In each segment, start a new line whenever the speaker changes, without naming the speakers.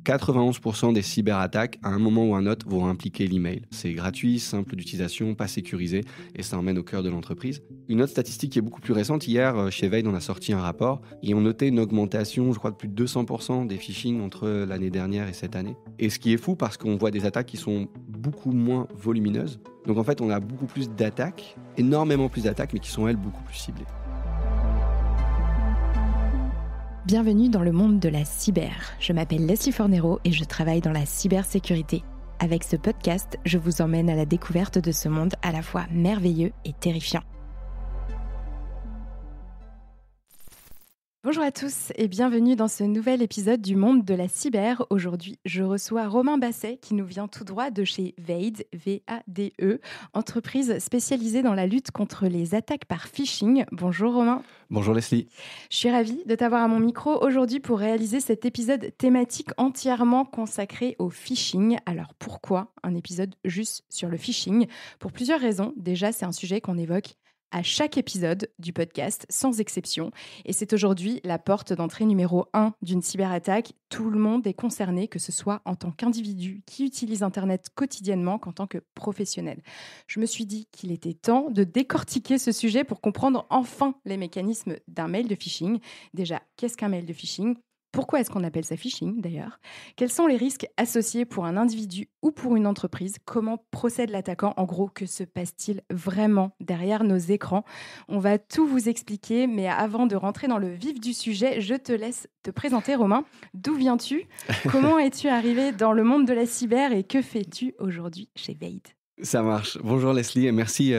91% des cyberattaques, à un moment ou un autre, vont impliquer l'email. C'est gratuit, simple d'utilisation, pas sécurisé, et ça emmène au cœur de l'entreprise. Une autre statistique qui est beaucoup plus récente, hier, chez Veid, on a sorti un rapport, et on notait une augmentation, je crois, de plus de 200% des phishing entre l'année dernière et cette année. Et ce qui est fou, parce qu'on voit des attaques qui sont beaucoup moins volumineuses. Donc en fait, on a beaucoup plus d'attaques, énormément plus d'attaques, mais qui sont, elles, beaucoup plus ciblées.
Bienvenue dans le monde de la cyber. Je m'appelle Leslie Fornero et je travaille dans la cybersécurité. Avec ce podcast, je vous emmène à la découverte de ce monde à la fois merveilleux et terrifiant. Bonjour à tous et bienvenue dans ce nouvel épisode du monde de la cyber. Aujourd'hui, je reçois Romain Basset qui nous vient tout droit de chez Veid, V-A-D-E, entreprise spécialisée dans la lutte contre les attaques par phishing. Bonjour Romain.
Bonjour Leslie.
Je suis ravie de t'avoir à mon micro aujourd'hui pour réaliser cet épisode thématique entièrement consacré au phishing. Alors pourquoi un épisode juste sur le phishing ? Pour plusieurs raisons. Déjà, c'est un sujet qu'on évoque à chaque épisode du podcast, sans exception. Et c'est aujourd'hui la porte d'entrée numéro 1 d'une cyberattaque. Tout le monde est concerné, que ce soit en tant qu'individu qui utilise Internet quotidiennement qu'en tant que professionnel. Je me suis dit qu'il était temps de décortiquer ce sujet pour comprendre enfin les mécanismes d'un mail de phishing. Déjà, qu'est-ce qu'un mail de phishing ? Pourquoi est-ce qu'on appelle ça phishing d'ailleurs ? Quels sont les risques associés pour un individu ou pour une entreprise ? Comment procède l'attaquant ? En gros, que se passe-t-il vraiment derrière nos écrans ? On va tout vous expliquer, mais avant de rentrer dans le vif du sujet, je te laisse te présenter, Romain. D'où viens-tu ? Comment es-tu arrivé dans le monde de la cyber et que fais-tu aujourd'hui chez Veid ?
Ça marche. Bonjour Leslie et merci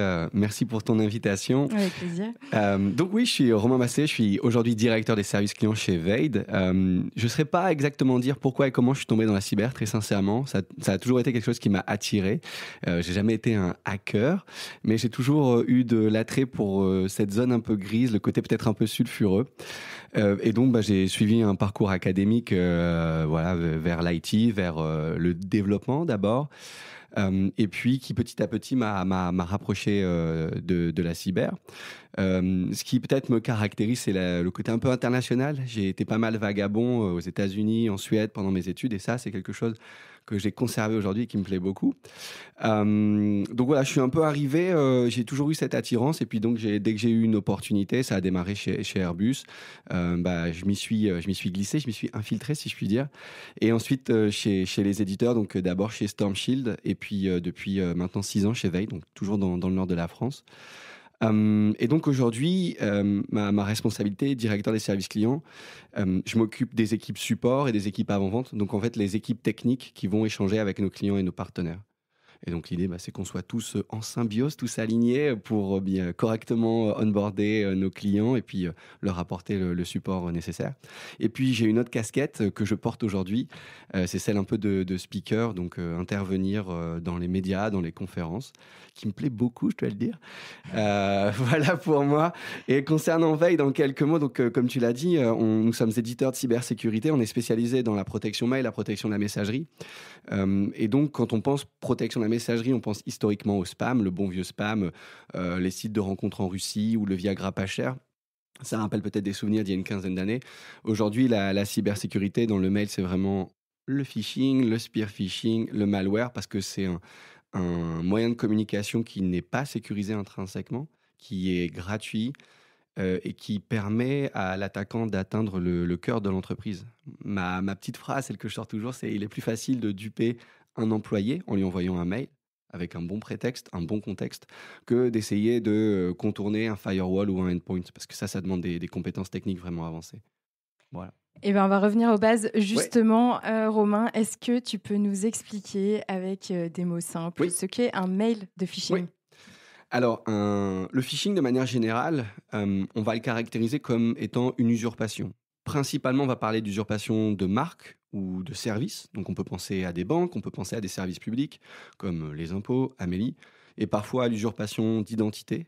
pour ton invitation.
Avec plaisir.
Donc oui, je suis Romain Basset, je suis aujourd'hui directeur des services clients chez Veid. Je ne saurais pas exactement dire pourquoi et comment je suis tombé dans la cyber, très sincèrement. Ça a toujours été quelque chose qui m'a attiré. J'ai jamais été un hacker, mais j'ai toujours eu de l'attrait pour cette zone un peu grise, le côté peut-être un peu sulfureux. Et donc j'ai suivi un parcours académique vers l'IT, vers le développement d'abord. Et puis qui petit à petit m'a rapproché de la cyber. Ce qui peut-être me caractérise, c'est le côté un peu international. J'ai été pas mal vagabond aux États-Unis, en Suède pendant mes études, et ça, c'est quelque chose que j'ai conservé aujourd'hui et qui me plaît beaucoup. Donc voilà, je suis un peu arrivé, j'ai toujours eu cette attirance, et puis donc dès que j'ai eu une opportunité, ça a démarré chez Airbus. Je m'y suis glissé, je m'y suis infiltré, si je puis dire. Et ensuite chez les éditeurs, donc d'abord chez Storm Shield, et puis depuis maintenant 6 ans chez Veid, donc toujours dans le nord de la France. Et donc aujourd'hui, ma responsabilité, directeur des services clients, je m'occupe des équipes support et des équipes avant-vente. Donc en fait, les équipes techniques qui vont échanger avec nos clients et nos partenaires. Et donc l'idée, c'est qu'on soit tous en symbiose, tous alignés pour bien correctement onboarder nos clients et puis leur apporter le support nécessaire. Et puis j'ai une autre casquette que je porte aujourd'hui, c'est celle un peu de speaker, donc intervenir dans les médias, dans les conférences, qui me plaît beaucoup, je dois le dire. Voilà pour moi. Et concernant Veid, en quelques mots, donc comme tu l'as dit, nous sommes éditeurs de cybersécurité, on est spécialisé dans la protection mail, la protection de la messagerie. Et donc quand on pense protection de la messagerie, on pense historiquement au spam, le bon vieux spam, les sites de rencontres en Russie ou le Viagra pas cher. Ça rappelle peut-être des souvenirs d'il y a une quinzaine d'années. Aujourd'hui, la cybersécurité dans le mail, c'est vraiment le phishing, le spear phishing, le malware, parce que c'est un moyen de communication qui n'est pas sécurisé intrinsèquement, qui est gratuit et qui permet à l'attaquant d'atteindre le cœur de l'entreprise. Ma petite phrase, celle que je sors toujours, c'est « il est plus facile de duper un employé en lui envoyant un mail avec un bon prétexte, un bon contexte, que d'essayer de contourner un firewall ou un endpoint, parce que ça demande des compétences techniques vraiment avancées. » Voilà.
On va revenir aux bases. Justement, ouais. Romain, est-ce que tu peux nous expliquer avec des mots simples ce qu'est un mail de phishing ?
Oui. Alors, le phishing, de manière générale, on va le caractériser comme étant une usurpation. Principalement, on va parler d'usurpation de marque ou de services. Donc, on peut penser à des banques, on peut penser à des services publics, comme les impôts, Amélie, et parfois à l'usurpation d'identité.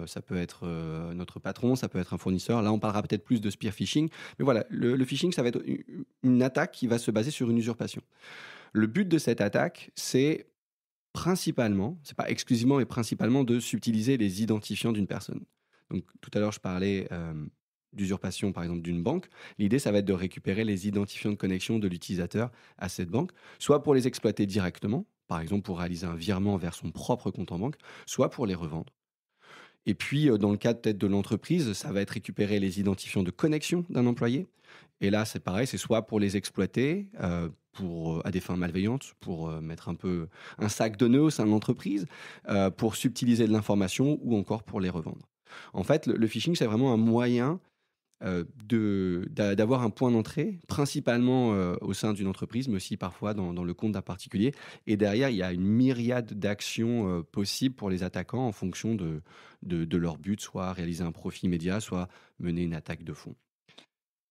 Ça peut être notre patron, ça peut être un fournisseur. Là, on parlera peut-être plus de spear phishing. Mais voilà, le phishing, ça va être une attaque qui va se baser sur une usurpation. Le but de cette attaque, c'est principalement, c'est pas exclusivement, mais principalement de subtiliser les identifiants d'une personne. Donc, tout à l'heure, je parlais d'usurpation, par exemple, d'une banque, l'idée, ça va être de récupérer les identifiants de connexion de l'utilisateur à cette banque, soit pour les exploiter directement, par exemple pour réaliser un virement vers son propre compte en banque, soit pour les revendre. Et puis, dans le cas peut-être de l'entreprise, ça va être récupérer les identifiants de connexion d'un employé. Et là, c'est pareil, c'est soit pour les exploiter à des fins malveillantes, pour mettre un peu un sac de nœuds au sein de l'entreprise, pour subtiliser de l'information ou encore pour les revendre. En fait, le phishing, c'est vraiment un moyen d'avoir un point d'entrée, principalement au sein d'une entreprise, mais aussi parfois dans le compte d'un particulier. Et derrière, il y a une myriade d'actions possibles pour les attaquants en fonction de leur but, soit réaliser un profit immédiat, soit mener une attaque de fond.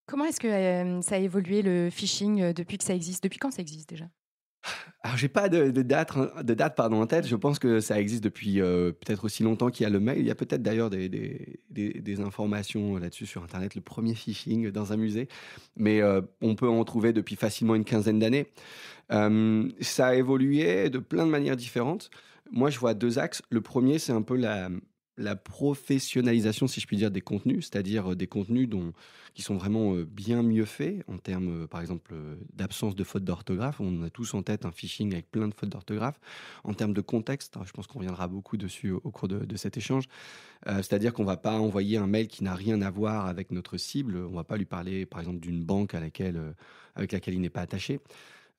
Comment est-ce que ça a évolué le phishing depuis que ça existe? Depuis quand ça existe déjà?
Alors, j'ai pas de date en tête. Je pense que ça existe depuis peut-être aussi longtemps qu'il y a le mail. Il y a peut-être d'ailleurs des informations là-dessus sur Internet, le premier phishing dans un musée. Mais on peut en trouver depuis facilement une quinzaine d'années. Ça a évolué de plein de manières différentes. Moi, je vois deux axes. Le premier, c'est un peu la professionnalisation, si je puis dire, des contenus, c'est-à-dire des contenus qui sont vraiment bien mieux faits en termes, par exemple, d'absence de fautes d'orthographe. On a tous en tête un phishing avec plein de fautes d'orthographe. En termes de contexte, je pense qu'on reviendra beaucoup dessus au cours de cet échange. C'est-à-dire qu'on ne va pas envoyer un mail qui n'a rien à voir avec notre cible. On ne va pas lui parler, par exemple, d'une banque avec laquelle il n'est pas attaché.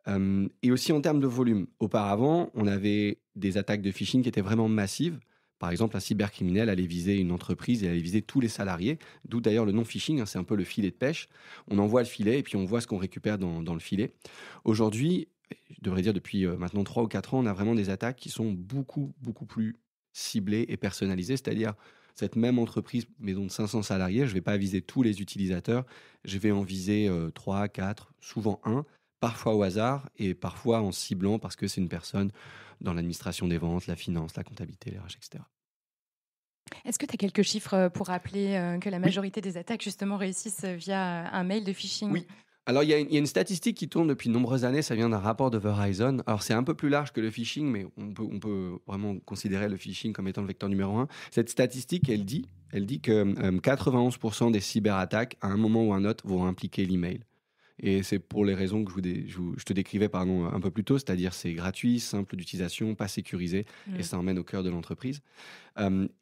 Et aussi en termes de volume. Auparavant, on avait des attaques de phishing qui étaient vraiment massives. Par exemple, un cybercriminel allait viser une entreprise et allait viser tous les salariés, d'où d'ailleurs le nom phishing, c'est un peu le filet de pêche. On envoie le filet et puis on voit ce qu'on récupère dans le filet. Aujourd'hui, je devrais dire depuis maintenant 3 ou 4 ans, on a vraiment des attaques qui sont beaucoup, beaucoup plus ciblées et personnalisées, c'est-à-dire cette même entreprise, maison de 500 salariés, je ne vais pas viser tous les utilisateurs, je vais en viser 3, 4, souvent un, parfois au hasard et parfois en ciblant parce que c'est une personne dans l'administration des ventes, la finance, la comptabilité, les RH, etc.
Est-ce que tu as quelques chiffres pour rappeler que la
Oui.
majorité des attaques justement réussissent via un mail de phishing?
Oui. Alors, il y a une statistique qui tourne depuis de nombreuses années, ça vient d'un rapport de Verizon. Alors, c'est un peu plus large que le phishing, mais on peut vraiment considérer le phishing comme étant le vecteur numéro un. Cette statistique, elle dit que 91% des cyberattaques, à un moment ou un autre, vont impliquer l'email. Et c'est pour les raisons que je te décrivais un peu plus tôt, c'est-à-dire c'est gratuit, simple d'utilisation, pas sécurisé, et ça emmène au cœur de l'entreprise.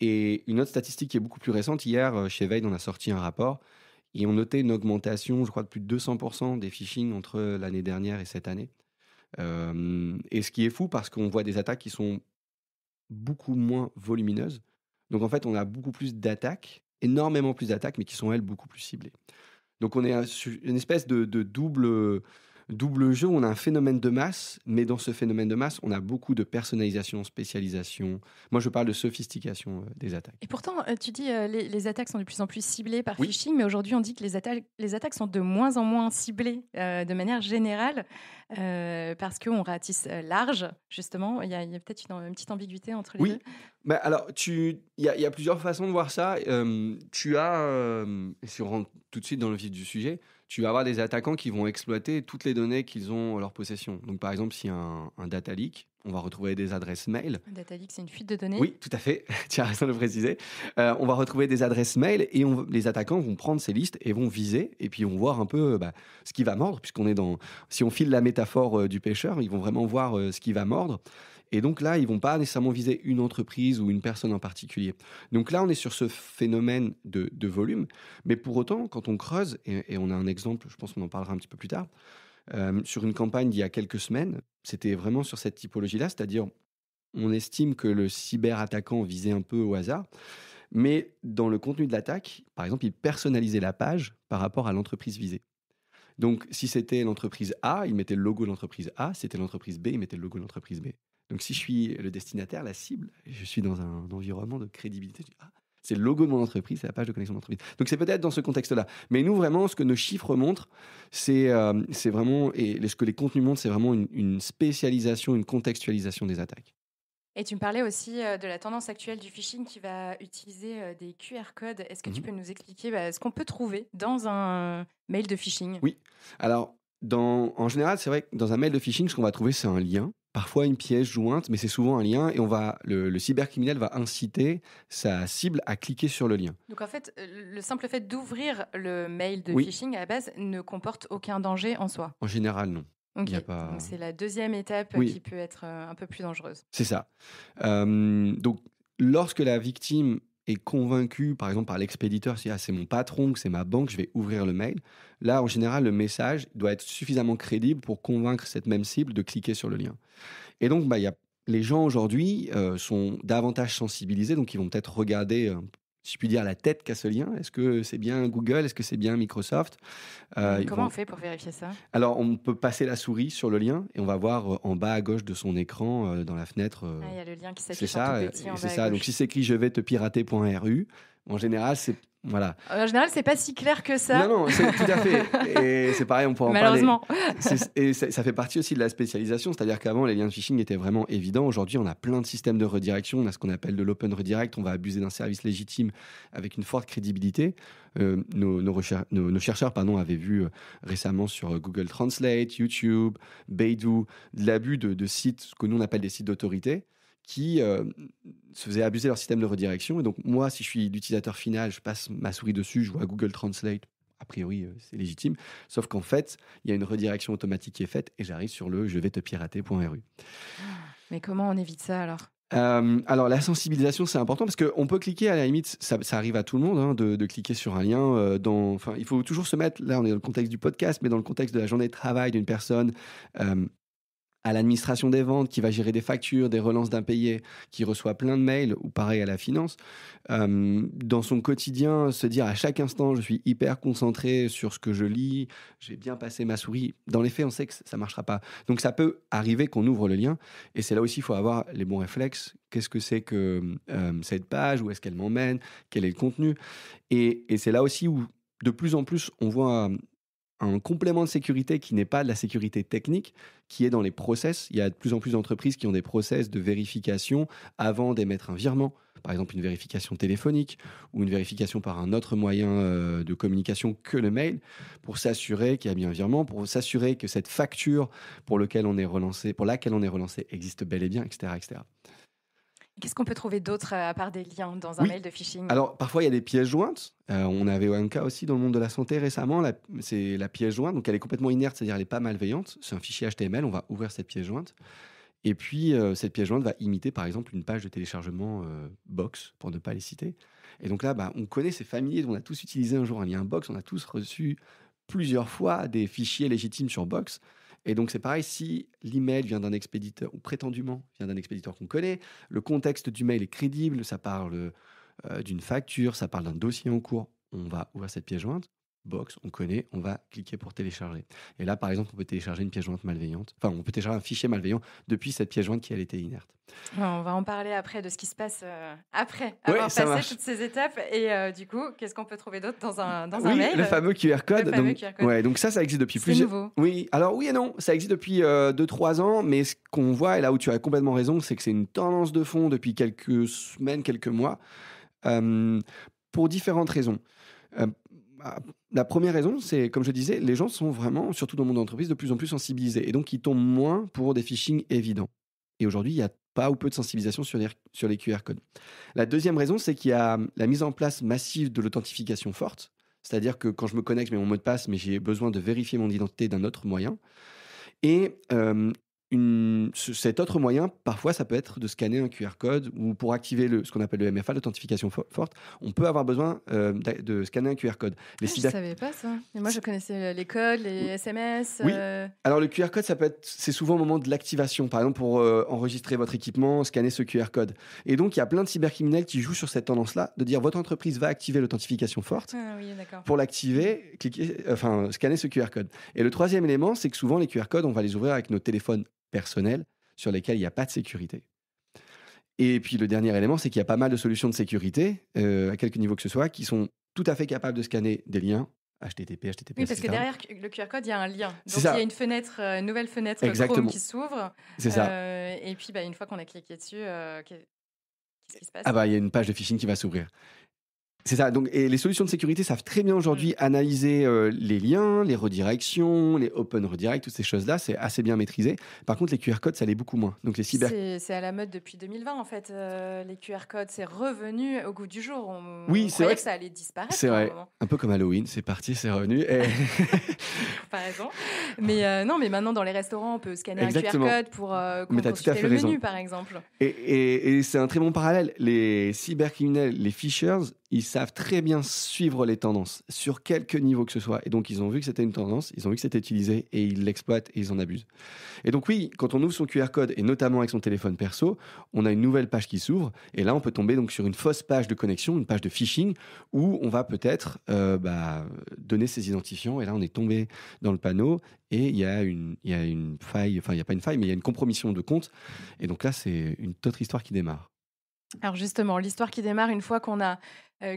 Et une autre statistique qui est beaucoup plus récente, hier, chez Veid, on a sorti un rapport, et on notait une augmentation, je crois, de plus de 200% des phishing entre l'année dernière et cette année. Et ce qui est fou, parce qu'on voit des attaques qui sont beaucoup moins volumineuses. Donc en fait, on a beaucoup plus d'attaques, énormément plus d'attaques, mais qui sont, elles, beaucoup plus ciblées. Donc on est sur une espèce de double jeu, on a un phénomène de masse, mais dans ce phénomène de masse, on a beaucoup de personnalisation, spécialisation. Moi, je parle de sophistication des attaques.
Et pourtant, tu dis les attaques sont de plus en plus ciblées par
Oui.
phishing, mais aujourd'hui, on dit que les attaques sont de moins en moins ciblées de manière générale parce qu'on ratisse large, justement. Il y a peut-être une petite ambiguïté entre les
Oui.
deux.
Bah, alors, il y a plusieurs façons de voir ça. Tu as, et si on rentre tout de suite dans le vif du sujet, tu vas avoir des attaquants qui vont exploiter toutes les données qu'ils ont en leur possession. Donc, par exemple, s'il y a un data leak, on va retrouver des adresses mail.
Un data leak, c'est une fuite de données.
Oui, tout à fait. Tu as raison de le préciser. On va retrouver des adresses mail et les attaquants vont prendre ces listes et vont viser et puis on va voir un peu ce qui va mordre, puisqu'on est si on file la métaphore du pêcheur, ils vont vraiment voir ce qui va mordre. Et donc là, ils vont pas nécessairement viser une entreprise ou une personne en particulier. Donc là, on est sur ce phénomène de volume. Mais pour autant, quand on creuse, et on a un exemple, je pense qu'on en parlera un petit peu plus tard, sur une campagne d'il y a quelques semaines, c'était vraiment sur cette typologie-là, c'est-à-dire on estime que le cyberattaquant visait un peu au hasard, mais dans le contenu de l'attaque, par exemple, il personnalisait la page par rapport à l'entreprise visée. Donc, si c'était l'entreprise A, il mettait le logo de l'entreprise A. Si c'était l'entreprise B, il mettait le logo de l'entreprise B. Donc, si je suis le destinataire, la cible, je suis dans un environnement de crédibilité. Je dis, c'est le logo de mon entreprise, c'est la page de connexion d'entreprise. Donc, c'est peut-être dans ce contexte-là. Mais nous, vraiment, ce que nos chiffres montrent, c'est vraiment, et ce que les contenus montrent, c'est vraiment une spécialisation, une contextualisation des attaques.
Et tu me parlais aussi de la tendance actuelle du phishing qui va utiliser des QR codes. Est-ce que tu peux nous expliquer ce qu'on peut trouver dans un mail de phishing?
Oui. Alors, en général, c'est vrai que dans un mail de phishing, ce qu'on va trouver, c'est un lien. parfois une pièce jointe, mais c'est souvent un lien et le cybercriminel va inciter sa cible à cliquer sur le lien.
Donc en fait, le simple fait d'ouvrir le mail de
Oui.
phishing à la base ne comporte aucun danger en soi.
En général, non.
Ok,
Il y a pas...
donc c'est la deuxième étape
Oui.
qui peut être un peu plus dangereuse.
C'est ça. Donc, lorsque la victime est convaincue, par exemple, par l'expéditeur, si c'est mon patron, que c'est ma banque, je vais ouvrir le mail. Là, en général, le message doit être suffisamment crédible pour convaincre cette même cible de cliquer sur le lien. Et donc, les gens aujourd'hui sont davantage sensibilisés, donc ils vont peut-être regarder, si je puis dire, la tête qu'a ce lien. Est-ce que c'est bien Google? Est-ce que c'est bien Microsoft?
Comment on fait pour vérifier ça?
Alors, on peut passer la souris sur le lien et on va voir en bas à gauche de son écran, dans la fenêtre.
Il y a le lien qui
C'est
s'affiche
ça,
en tout petit en bas
c'est
à
ça.
gauche.
Donc, si c'est écrit je vais te pirater.ru, en général, c'est. Voilà.
En général, c'est pas si clair que ça.
Non, c'est tout à fait. Et c'est pareil, on pourra en parler.
Malheureusement.
Et ça fait partie aussi de la spécialisation, c'est-à-dire qu'avant, les liens de phishing étaient vraiment évidents. Aujourd'hui, on a plein de systèmes de redirection. On a ce qu'on appelle de l'open redirect. On va abuser d'un service légitime avec une forte crédibilité. Nos chercheurs avaient vu récemment sur Google Translate, YouTube, Baidu, de l'abus de sites, ce que nous on appelle des sites d'autorité, qui se faisaient abuser leur système de redirection. Et donc, moi, si je suis l'utilisateur final, je passe ma souris dessus, je vois Google Translate. A priori, c'est légitime. Sauf qu'en fait, il y a une redirection automatique qui est faite et j'arrive sur le je vais te pirater.ru.
Mais comment on évite ça alors?
Alors, la sensibilisation, c'est important parce qu'on peut cliquer, à la limite, ça arrive à tout le monde de cliquer sur un lien. Il faut toujours se mettre, là, on est dans le contexte du podcast, mais dans le contexte de la journée de travail d'une personne à l'administration des ventes, qui va gérer des factures, des relances d'impayés, qui reçoit plein de mails, ou pareil à la finance. Dans son quotidien, se dire à chaque instant, je suis hyper concentré sur ce que je lis, j'ai bien passé ma souris. Dans les faits, on sait que ça ne marchera pas. Donc ça peut arriver qu'on ouvre le lien, et c'est là aussi il faut avoir les bons réflexes. Qu'est-ce que c'est que cette page? Où est-ce qu'elle m'emmène? Quel est le contenu? Et c'est là aussi où, de plus en plus, on voit un complément de sécurité qui n'est pas de la sécurité technique, qui est dans les process. Il y a de plus en plus d'entreprises qui ont des process de vérification avant d'émettre un virement, par exemple une vérification téléphonique ou une vérification par un autre moyen de communication que le mail, pour s'assurer qu'il y a bien un virement, pour s'assurer que cette facture pour laquelle on est relancé existe bel et bien, etc., etc.
Qu'est-ce qu'on peut trouver d'autre à part des liens dans un mail de phishing?
Alors, parfois, il y a des pièces jointes. On avait un cas aussi dans le monde de la santé récemment. C'est la pièce jointe. Donc, elle est complètement inerte, c'est-à-dire elle n'est pas malveillante. C'est un fichier HTML. On va ouvrir cette pièce jointe. Et puis, cette pièce jointe va imiter, par exemple, une page de téléchargement Box, pour ne pas les citer. Et donc là, on connaît ces familiers. On a tous utilisé un jour un lien Box. On a tous reçu plusieurs fois des fichiers légitimes sur Box. Et donc, c'est pareil, si l'email vient d'un expéditeur, ou prétendument vient d'un expéditeur qu'on connaît, le contexte du mail est crédible, ça parle d'une facture, ça parle d'un dossier en cours, on va ouvrir cette pièce jointe, Box, on connaît, on va cliquer pour télécharger. Et là, par exemple, on peut télécharger une pièce jointe malveillante, enfin, on peut télécharger un fichier malveillant depuis cette pièce jointe qui, elle, était inerte.
On va en parler après de ce qui se passe après avoir passé toutes ces étapes. Et du coup, qu'est-ce qu'on peut trouver d'autre dans un mail?
Le fameux QR code. Donc ça existe depuis
plusieurs... C'est nouveau.
Oui, alors oui et non. Ça existe depuis 2-3 ans, mais ce qu'on voit, et là où tu as complètement raison, c'est que c'est une tendance de fond depuis quelques semaines, quelques mois, pour différentes raisons. La première raison, c'est, comme je disais, les gens sont vraiment, surtout dans le monde d'entreprise, de plus en plus sensibilisés. Et donc, ils tombent moins pour des phishing évidents. Et aujourd'hui, il y a pas ou peu de sensibilisation sur les QR codes. La deuxième raison, c'est qu'il y a la mise en place massive de l'authentification forte. C'est-à-dire que quand je me connecte, je mets mon mot de passe, mais j'ai besoin de vérifier mon identité d'un autre moyen. Et cet autre moyen, parfois, ça peut être de scanner un QR code ou pour activer ce qu'on appelle le MFA, l'authentification forte, on peut avoir besoin de scanner un QR code.
Je ne savais pas ça. Mais moi, je connaissais les codes, les SMS.
Oui. Alors, le QR code, c'est souvent au moment de l'activation. Par exemple, pour enregistrer votre équipement, scanner ce QR code. Et donc, il y a plein de cybercriminels qui jouent sur cette tendance-là, de dire votre entreprise va activer l'authentification forte. Pour l'activer, scanner ce QR code. Et le troisième élément, c'est que souvent, les QR codes, on va les ouvrir avec nos téléphones personnels sur lesquels il n'y a pas de sécurité. Et puis le dernier élément, c'est qu'il y a pas mal de solutions de sécurité, à quelque niveau que ce soit, qui sont tout à fait capables de scanner des liens, HTTP, HTTPS.
Oui, parce que derrière le QR code, il y a un lien. Donc il y a une nouvelle fenêtre Chrome qui s'ouvre.
C'est ça.
Et puis une fois qu'on a cliqué dessus, qu'est-ce qui se passe?
Il y a une page de phishing qui va s'ouvrir. C'est ça. Donc, et les solutions de sécurité savent très bien aujourd'hui analyser les liens, les redirections, les open redirect, toutes ces choses-là. C'est assez bien maîtrisé. Par contre, les QR codes, ça l'est beaucoup moins. Donc, les
C'est à la mode depuis 2020, en fait. Les QR codes, c'est revenu au goût du jour. On
Oui, c'est
croyait
vrai
que ça allait disparaître.
C'est
à un
vrai.
moment.
Un peu comme Halloween, c'est parti, c'est revenu. Et...
Comparaison. Mais non, mais maintenant, dans les restaurants, on peut scanner
Exactement.
un QR code pour
Mais t'as tout à
consulter
fait
le
raison.
menu, par exemple.
Et c'est un très bon parallèle. Les cybercriminels, les phishers, ils savent très bien suivre les tendances sur quelque niveau que ce soit. Et donc, ils ont vu que c'était une tendance, ils ont vu que c'était utilisé et ils l'exploitent et ils en abusent. Et donc, oui, quand on ouvre son QR code et notamment avec son téléphone perso, on a une nouvelle page qui s'ouvre. Et là, on peut tomber donc sur une fausse page de connexion, une page de phishing où on va peut-être donner ses identifiants. Et là, on est tombé dans le panneau et il y a une faille, enfin, il n'y a pas une faille, mais il y a une compromission de compte. Et donc là, c'est une autre histoire qui démarre.
Alors justement, l'histoire qui démarre une fois qu'on a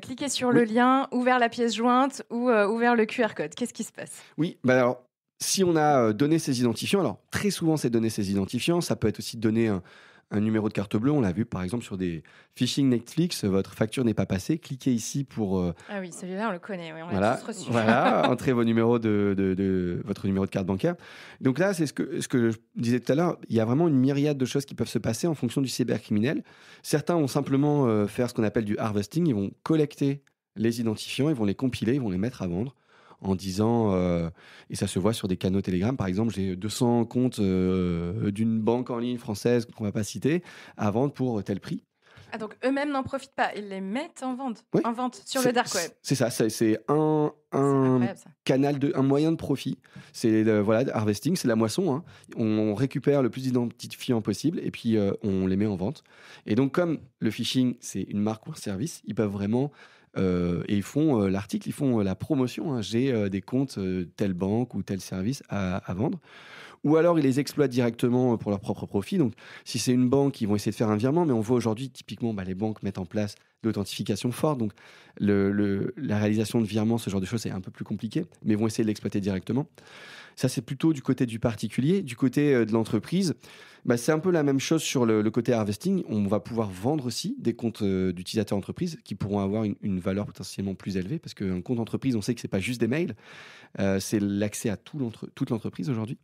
cliqué sur le lien, ouvert la pièce jointe ou ouvert le QR code. Qu'est-ce qui se passe ?
Oui, alors, si on a donné ses identifiants, alors très souvent c'est donner ses identifiants, ça peut être aussi donner un numéro de carte bleue. On l'a vu par exemple sur des phishing Netflix, votre facture n'est pas passée, cliquez ici pour...
Ah oui, celui-là on le connaît, oui, on
voilà,
l'a tous reçu.
voilà, entrez vos numéros votre numéro de carte bancaire. Donc là, c'est ce que je disais tout à l'heure, il y a vraiment une myriade de choses qui peuvent se passer en fonction du cybercriminel. Certains vont simplement faire ce qu'on appelle du harvesting, ils vont collecter les identifiants, ils vont les compiler, ils vont les mettre à vendre en disant, et ça se voit sur des canaux Telegram, par exemple, j'ai 200 comptes d'une banque en ligne française qu'on ne va pas citer, à vendre pour tel prix.
Ah, donc eux-mêmes n'en profitent pas, ils les mettent en vente,
Oui.
en vente sur le dark web.
C'est ça, c'est un
ça.
canal, un moyen de profit. C'est harvesting, c'est la moisson. Hein. On récupère le plus d'identifiants possible et puis on les met en vente. Et donc, comme le phishing, c'est une marque ou un service, ils peuvent vraiment... et ils font l'article, ils font la promotion. Hein. J'ai des comptes telle banque ou tel service à vendre. Ou alors, ils les exploitent directement pour leur propre profit. Donc, si c'est une banque, ils vont essayer de faire un virement. Mais on voit aujourd'hui, typiquement, les banques mettent en place l'authentification forte. Donc, la réalisation de virements, ce genre de choses, c'est un peu plus compliqué. Mais ils vont essayer de l'exploiter directement. Ça, c'est plutôt du côté du particulier. Du côté de l'entreprise, c'est un peu la même chose sur le côté harvesting. On va pouvoir vendre aussi des comptes d'utilisateurs entreprises qui pourront avoir une valeur potentiellement plus élevée. Parce qu'un compte entreprise, on sait que ce n'est pas juste des mails. C'est l'accès à toute l'entreprise aujourd'hui.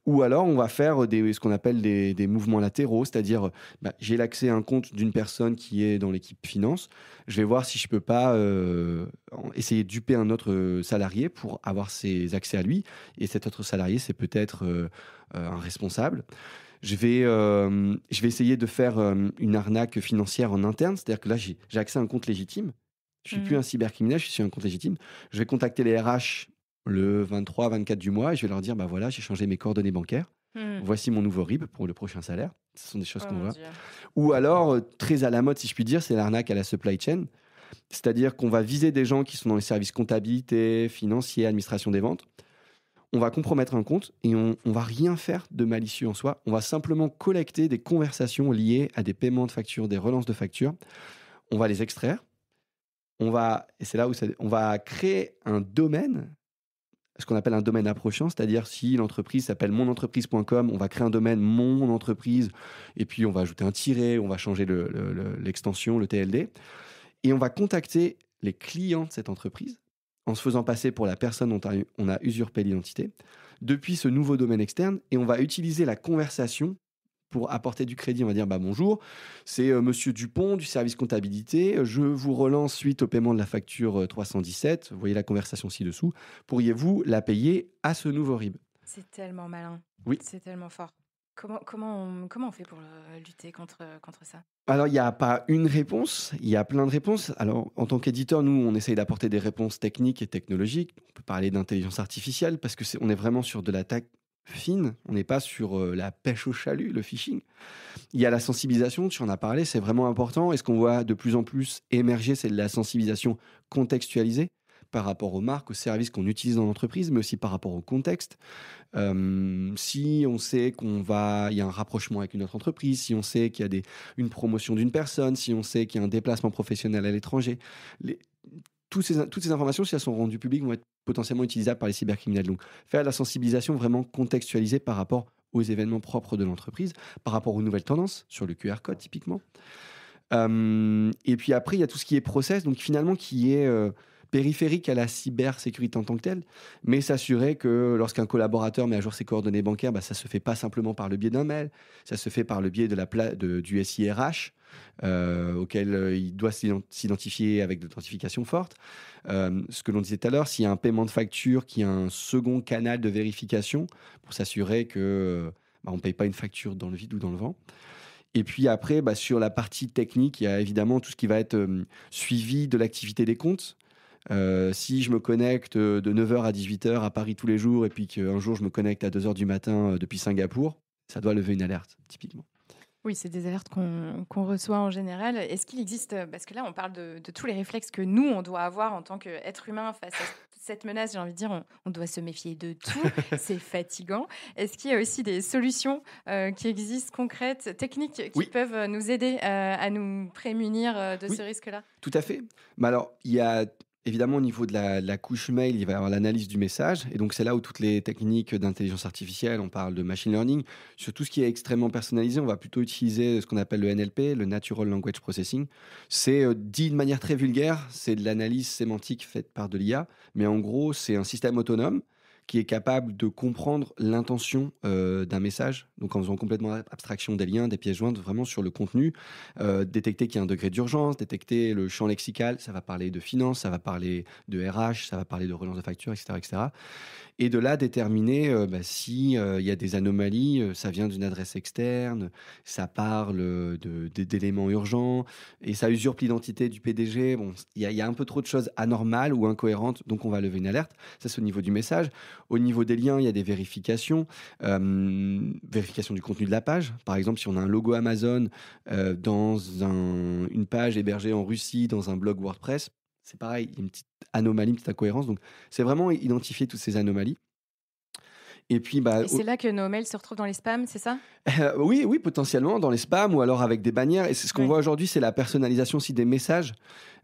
Ou alors, on va faire ce qu'on appelle des mouvements latéraux, c'est-à-dire j'ai l'accès à un compte d'une personne qui est dans l'équipe finance. Je vais voir si je peux pas essayer de duper un autre salarié pour avoir ses accès à lui. Et cet autre salarié, c'est peut-être un responsable. Je vais essayer de faire une arnaque financière en interne, c'est-à-dire que là, j'ai accès à un compte légitime. Je suis plus un cybercriminel, je suis un compte légitime. Je vais contacter les RH le 23, 24 du mois et je vais leur dire, voilà, j'ai changé mes coordonnées bancaires. Voici mon nouveau RIB pour le prochain salaire. Ce sont des choses qu'on voit. Ou alors, très à la mode, si je puis dire, c'est l'arnaque à la supply chain. C'est-à-dire qu'on va viser des gens qui sont dans les services comptabilité, financier, administration des ventes. On va compromettre un compte et on va rien faire de malicieux en soi. On va simplement collecter des conversations liées à des paiements de factures, des relances de factures. On va les extraire. Et c'est là où on va créer un domaine, ce qu'on appelle un domaine approchant, c'est-à-dire si l'entreprise s'appelle monentreprise.com, on va créer un domaine mon entreprise et puis on va ajouter un tiret, on va changer l'extension, le TLD, et on va contacter les clients de cette entreprise en se faisant passer pour la personne dont on a usurpé l'identité depuis ce nouveau domaine externe, et on va utiliser la conversation pour apporter du crédit. On va dire, bonjour, c'est Monsieur Dupont du service comptabilité. Je vous relance suite au paiement de la facture 317. Vous voyez la conversation ci-dessous. Pourriez-vous la payer à ce nouveau RIB ?
C'est tellement malin.
Oui.
C'est tellement fort. Comment on fait pour lutter contre ça ?
Alors, il n'y a pas une réponse, il y a plein de réponses. Alors, en tant qu'éditeur, nous, on essaye d'apporter des réponses techniques et technologiques. On peut parler d'intelligence artificielle parce qu'on est vraiment sur de l'attaque fine, on n'est pas sur la pêche au chalut, le phishing. Il y a la sensibilisation, tu en as parlé, c'est vraiment important. Et ce qu'on voit de plus en plus émerger, c'est de la sensibilisation contextualisée par rapport aux marques, aux services qu'on utilise dans l'entreprise, mais aussi par rapport au contexte. Si on sait qu'il y a un rapprochement avec une autre entreprise, si on sait qu'il y a une promotion d'une personne, si on sait qu'il y a un déplacement professionnel à l'étranger, toutes ces informations, si elles sont rendues publiques, vont être potentiellement utilisables par les cybercriminels. Donc, faire la sensibilisation vraiment contextualisée par rapport aux événements propres de l'entreprise, par rapport aux nouvelles tendances, sur le QR code typiquement. Et puis après, il y a tout ce qui est process, donc finalement qui est périphérique à la cybersécurité en tant que telle, mais s'assurer que lorsqu'un collaborateur met à jour ses coordonnées bancaires, ça se fait pas simplement par le biais d'un mail, ça se fait par le biais du SIRH, auquel il doit s'identifier avec de l'authentification forte. Ce que l'on disait tout à l'heure, s'il y a un paiement de facture, qu'il y a un second canal de vérification pour s'assurer que on ne paye pas une facture dans le vide ou dans le vent. Et puis après, sur la partie technique, il y a évidemment tout ce qui va être suivi de l'activité des comptes. Si je me connecte de 9h à 18h à Paris tous les jours et puis qu'un jour je me connecte à 2h du matin depuis Singapour, ça doit lever une alerte, typiquement.
Oui, c'est des alertes qu'on reçoit en général. Est-ce qu'il existe, parce que là, on parle de tous les réflexes que nous, on doit avoir en tant qu'être humain face à cette menace, j'ai envie de dire, on doit se méfier de tout, c'est fatigant. Est-ce qu'il y a aussi des solutions qui existent, concrètes, techniques, qui peuvent nous aider à nous prémunir de ce risque-là ?
Tout à fait. Alors, il y a évidemment au niveau de la couche mail, il va y avoir l'analyse du message. Et donc, c'est là où toutes les techniques d'intelligence artificielle, on parle de machine learning, sur tout ce qui est extrêmement personnalisé, on va plutôt utiliser ce qu'on appelle le NLP, le Natural Language Processing. C'est dit de manière très vulgaire, c'est de l'analyse sémantique faite par de l'IA. Mais en gros, c'est un système autonome qui est capable de comprendre l'intention d'un message, donc en faisant complètement abstraction des liens, des pièces jointes, vraiment sur le contenu, détecter qu'il y a un degré d'urgence, détecter le champ lexical, ça va parler de finance, ça va parler de RH, ça va parler de relance de facture, etc. etc. Et de là, déterminer si y a des anomalies, ça vient d'une adresse externe, ça parle d'éléments urgents, et ça usurpe l'identité du PDG. Bon, il y a un peu trop de choses anormales ou incohérentes, donc on va lever une alerte. Ça, c'est au niveau du message. Au niveau des liens, il y a des vérifications. Vérification du contenu de la page. Par exemple, si on a un logo Amazon dans une page hébergée en Russie, dans un blog WordPress, c'est pareil, il y a une petite anomalie, une petite incohérence. Donc, c'est vraiment identifier toutes ces anomalies. Et puis,
et c'est là que nos mails se retrouvent dans les spams, c'est ça ?
Oui, potentiellement, dans les spams ou alors avec des bannières. Et c'est ce qu'on voit aujourd'hui, c'est la personnalisation aussi des messages.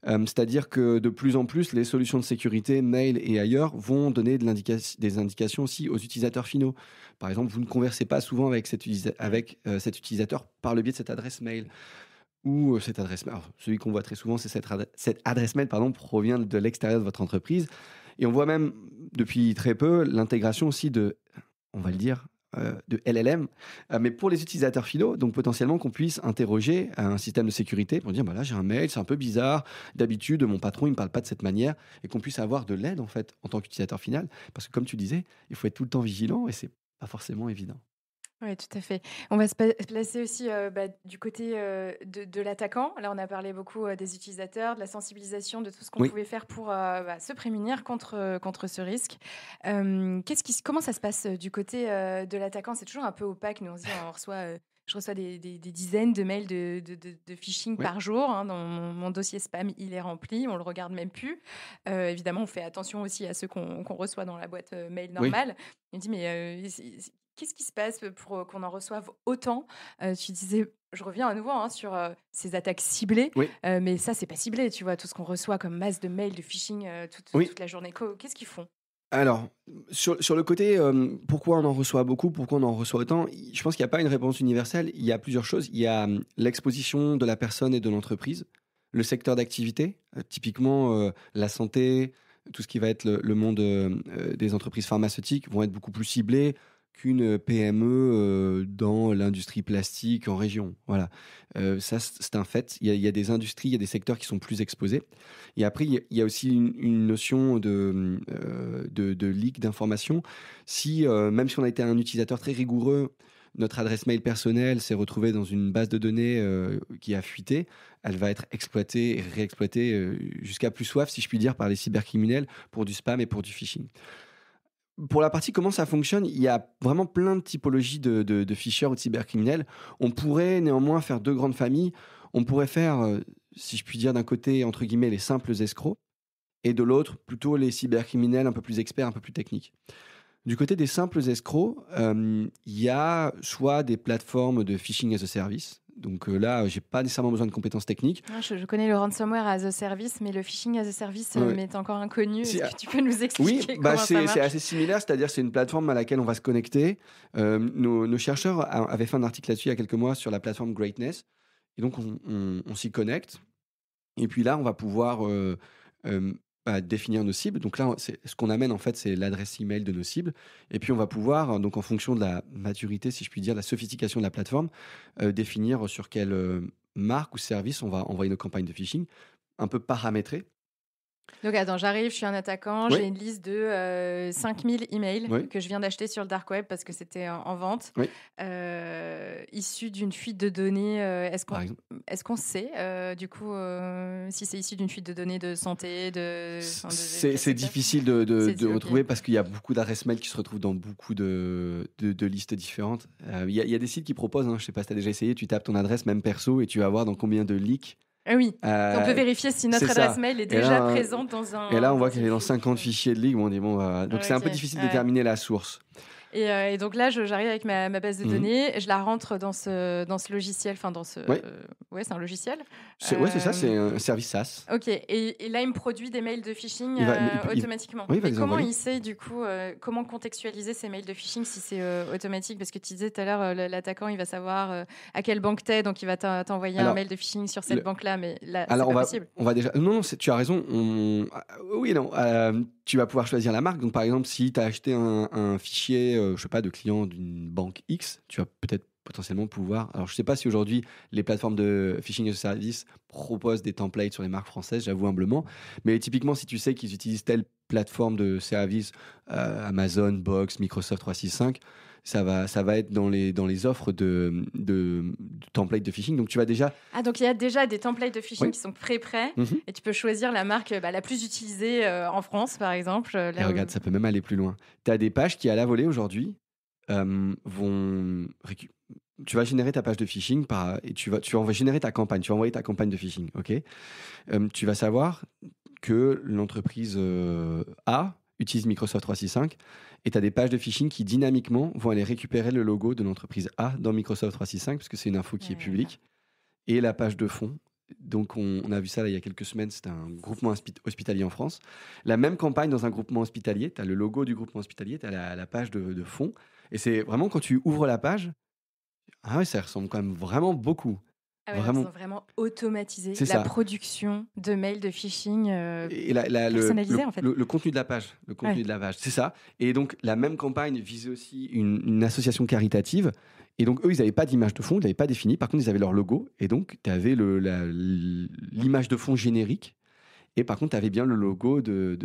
C'est-à-dire que de plus en plus, les solutions de sécurité, mail et ailleurs, vont donner des indications aussi aux utilisateurs finaux. Par exemple, vous ne conversez pas souvent avec cet utilisateur par le biais de cette adresse mail. Ou cette adresse mail. Alors, celui qu'on voit très souvent, c'est cette adresse mail provient de l'extérieur de votre entreprise. Et on voit même depuis très peu l'intégration aussi on va le dire, de LLM, mais pour les utilisateurs finaux, donc potentiellement qu'on puisse interroger un système de sécurité pour dire là j'ai un mail, c'est un peu bizarre, d'habitude mon patron il me parle pas de cette manière, et qu'on puisse avoir de l'aide en fait en tant qu'utilisateur final, parce que comme tu disais, il faut être tout le temps vigilant et c'est pas forcément évident.
Oui, tout à fait. On va se placer aussi du côté de l'attaquant. Là, on a parlé beaucoup des utilisateurs, de la sensibilisation, de tout ce qu'on pouvait faire pour se prémunir contre ce risque. Comment ça se passe du côté de l'attaquant ? C'est toujours un peu opaque. Nous, je reçois des dizaines de mails de phishing par jour. Hein, dans mon dossier spam, il est rempli. On le regarde même plus. Évidemment, on fait attention aussi à ceux qu'on reçoit dans la boîte mail normale. On dit, mais qu'est-ce qui se passe pour qu'on en reçoive autant ? Tu disais, je reviens à nouveau sur ces attaques ciblées, mais ça, c'est pas ciblé, tu vois, tout ce qu'on reçoit comme masse de mails, de phishing toute la journée. Qu'est-ce qu'ils font ?
Alors, sur le côté, pourquoi on en reçoit beaucoup, pourquoi on en reçoit autant, je pense qu'il n'y a pas une réponse universelle. Il y a plusieurs choses. Il y a l'exposition de la personne et de l'entreprise, le secteur d'activité, typiquement la santé, tout ce qui va être le monde des entreprises pharmaceutiques vont être beaucoup plus ciblés qu'une PME dans l'industrie plastique en région. Voilà. Ça, c'est un fait. Il y a des industries, il y a des secteurs qui sont plus exposés. Et après, il y a aussi une notion de leak d'informations. Même si on a été un utilisateur très rigoureux, notre adresse mail personnelle s'est retrouvée dans une base de données qui a fuité, elle va être exploitée et réexploitée jusqu'à plus soif, si je puis dire, par les cybercriminels pour du spam et pour du phishing. Pour la partie comment ça fonctionne, il y a vraiment plein de typologies de ficheurs ou de cybercriminels. On pourrait néanmoins faire deux grandes familles. On pourrait faire, si je puis dire, d'un côté, entre guillemets, les simples escrocs, et de l'autre, plutôt les cybercriminels un peu plus experts, un peu plus techniques. Du côté des simples escrocs, il y a soit des plateformes de phishing as a service. Donc là, je n'ai pas nécessairement besoin de compétences techniques.
Je connais le ransomware as a service, mais le phishing as a service m'est encore inconnu. Est-ce que tu peux nous expliquer comment ça marche ?
C'est assez similaire, c'est-à-dire c'est une plateforme à laquelle on va se connecter. Nos chercheurs avaient fait un article là-dessus il y a quelques mois sur la plateforme Greatness. Et donc, on s'y connecte. Et puis là, on va pouvoir définir nos cibles. Donc là, ce qu'on amène, en fait, c'est l'adresse email de nos cibles. Et puis, on va pouvoir, donc en fonction de la maturité, si je puis dire, la sophistication de la plateforme, définir sur quelle marque ou service on va envoyer nos campagnes de phishing, un peu paramétrées.
Donc attends, j'arrive, je suis un attaquant,
Oui.
j'ai une liste de 5000 emails
Oui.
que je viens d'acheter sur le dark web parce que c'était en vente,
Oui.
issus d'une fuite de données.
Par exemple.
Est-ce qu'on sait du coup si c'est issu d'une fuite de données de santé,
C'est difficile de retrouver parce qu'il y a beaucoup d'adresses mail qui se retrouvent dans beaucoup de listes différentes. Il y a des sites qui proposent, je ne sais pas si tu as déjà essayé, tu tapes ton adresse même perso et tu vas voir dans combien de leaks.
Ah oui, on peut vérifier si notre adresse mail est déjà présente dans un...
Et là, on voit qu'elle est dans 50 fichiers de leaks. On dit, donc c'est un peu difficile de déterminer la source.
Et donc là, j'arrive avec ma base de données, je la rentre dans ce logiciel, enfin dans ce... Ouais, c'est un logiciel.
C'est ça, c'est un service SaaS.
Ok, et là, il me produit des mails de phishing automatiquement.
Oui,
mais comment il sait, du coup, comment contextualiser ces mails de phishing si c'est automatique? Parce que tu disais tout à l'heure, l'attaquant, il va savoir à quelle banque t'es, donc il va t'envoyer un mail de phishing sur cette banque-là, mais là, c'est pas possible.
On va déjà... Non, tu as raison. Oui, non. Tu vas pouvoir choisir la marque. Donc, par exemple, si tu as acheté un fichier, je sais pas, de client d'une banque X, tu vas peut-être potentiellement pouvoir... Alors, je sais pas si aujourd'hui, les plateformes de phishing as a service proposent des templates sur les marques françaises, j'avoue humblement. Mais typiquement, si tu sais qu'ils utilisent telle plateforme de service, Amazon, Box, Microsoft 365, ça va être dans les offres de templates de phishing. Donc, tu vas déjà...
Ah, donc il y a déjà des templates de phishing qui sont prêts. Et tu peux choisir la marque la plus utilisée en France, par exemple.
Et regarde, ça peut même aller plus loin. Tu as des pages qui, à la volée aujourd'hui, tu vas générer ta page de phishing et tu vas générer ta campagne. Tu vas envoyer ta campagne de phishing. Ok. Tu vas savoir que l'entreprise A utilise Microsoft 365 et tu as des pages de phishing qui dynamiquement vont aller récupérer le logo de l'entreprise A dans Microsoft 365 parce que c'est une info qui est publique. Et la page de fond. Donc, on a vu ça là, il y a quelques semaines, c'était un groupement hospitalier en France. La même campagne dans un groupement hospitalier, tu as le logo du groupement hospitalier, tu as la page de fond. Et c'est vraiment quand tu ouvres la page, ça ressemble quand même vraiment beaucoup.
Ah ouais, vraiment. Ils ont vraiment automatisé la production de mails de phishing personnalisés, en fait.
Le contenu de la page. C'est ça. Et donc, la même campagne visait aussi une association caritative. Et donc, eux, ils n'avaient pas d'image de fond, ils n'avaient pas défini. Par contre, ils avaient leur logo. Et donc, tu avais l'image de fond générique. Et par contre, tu avais bien le logo de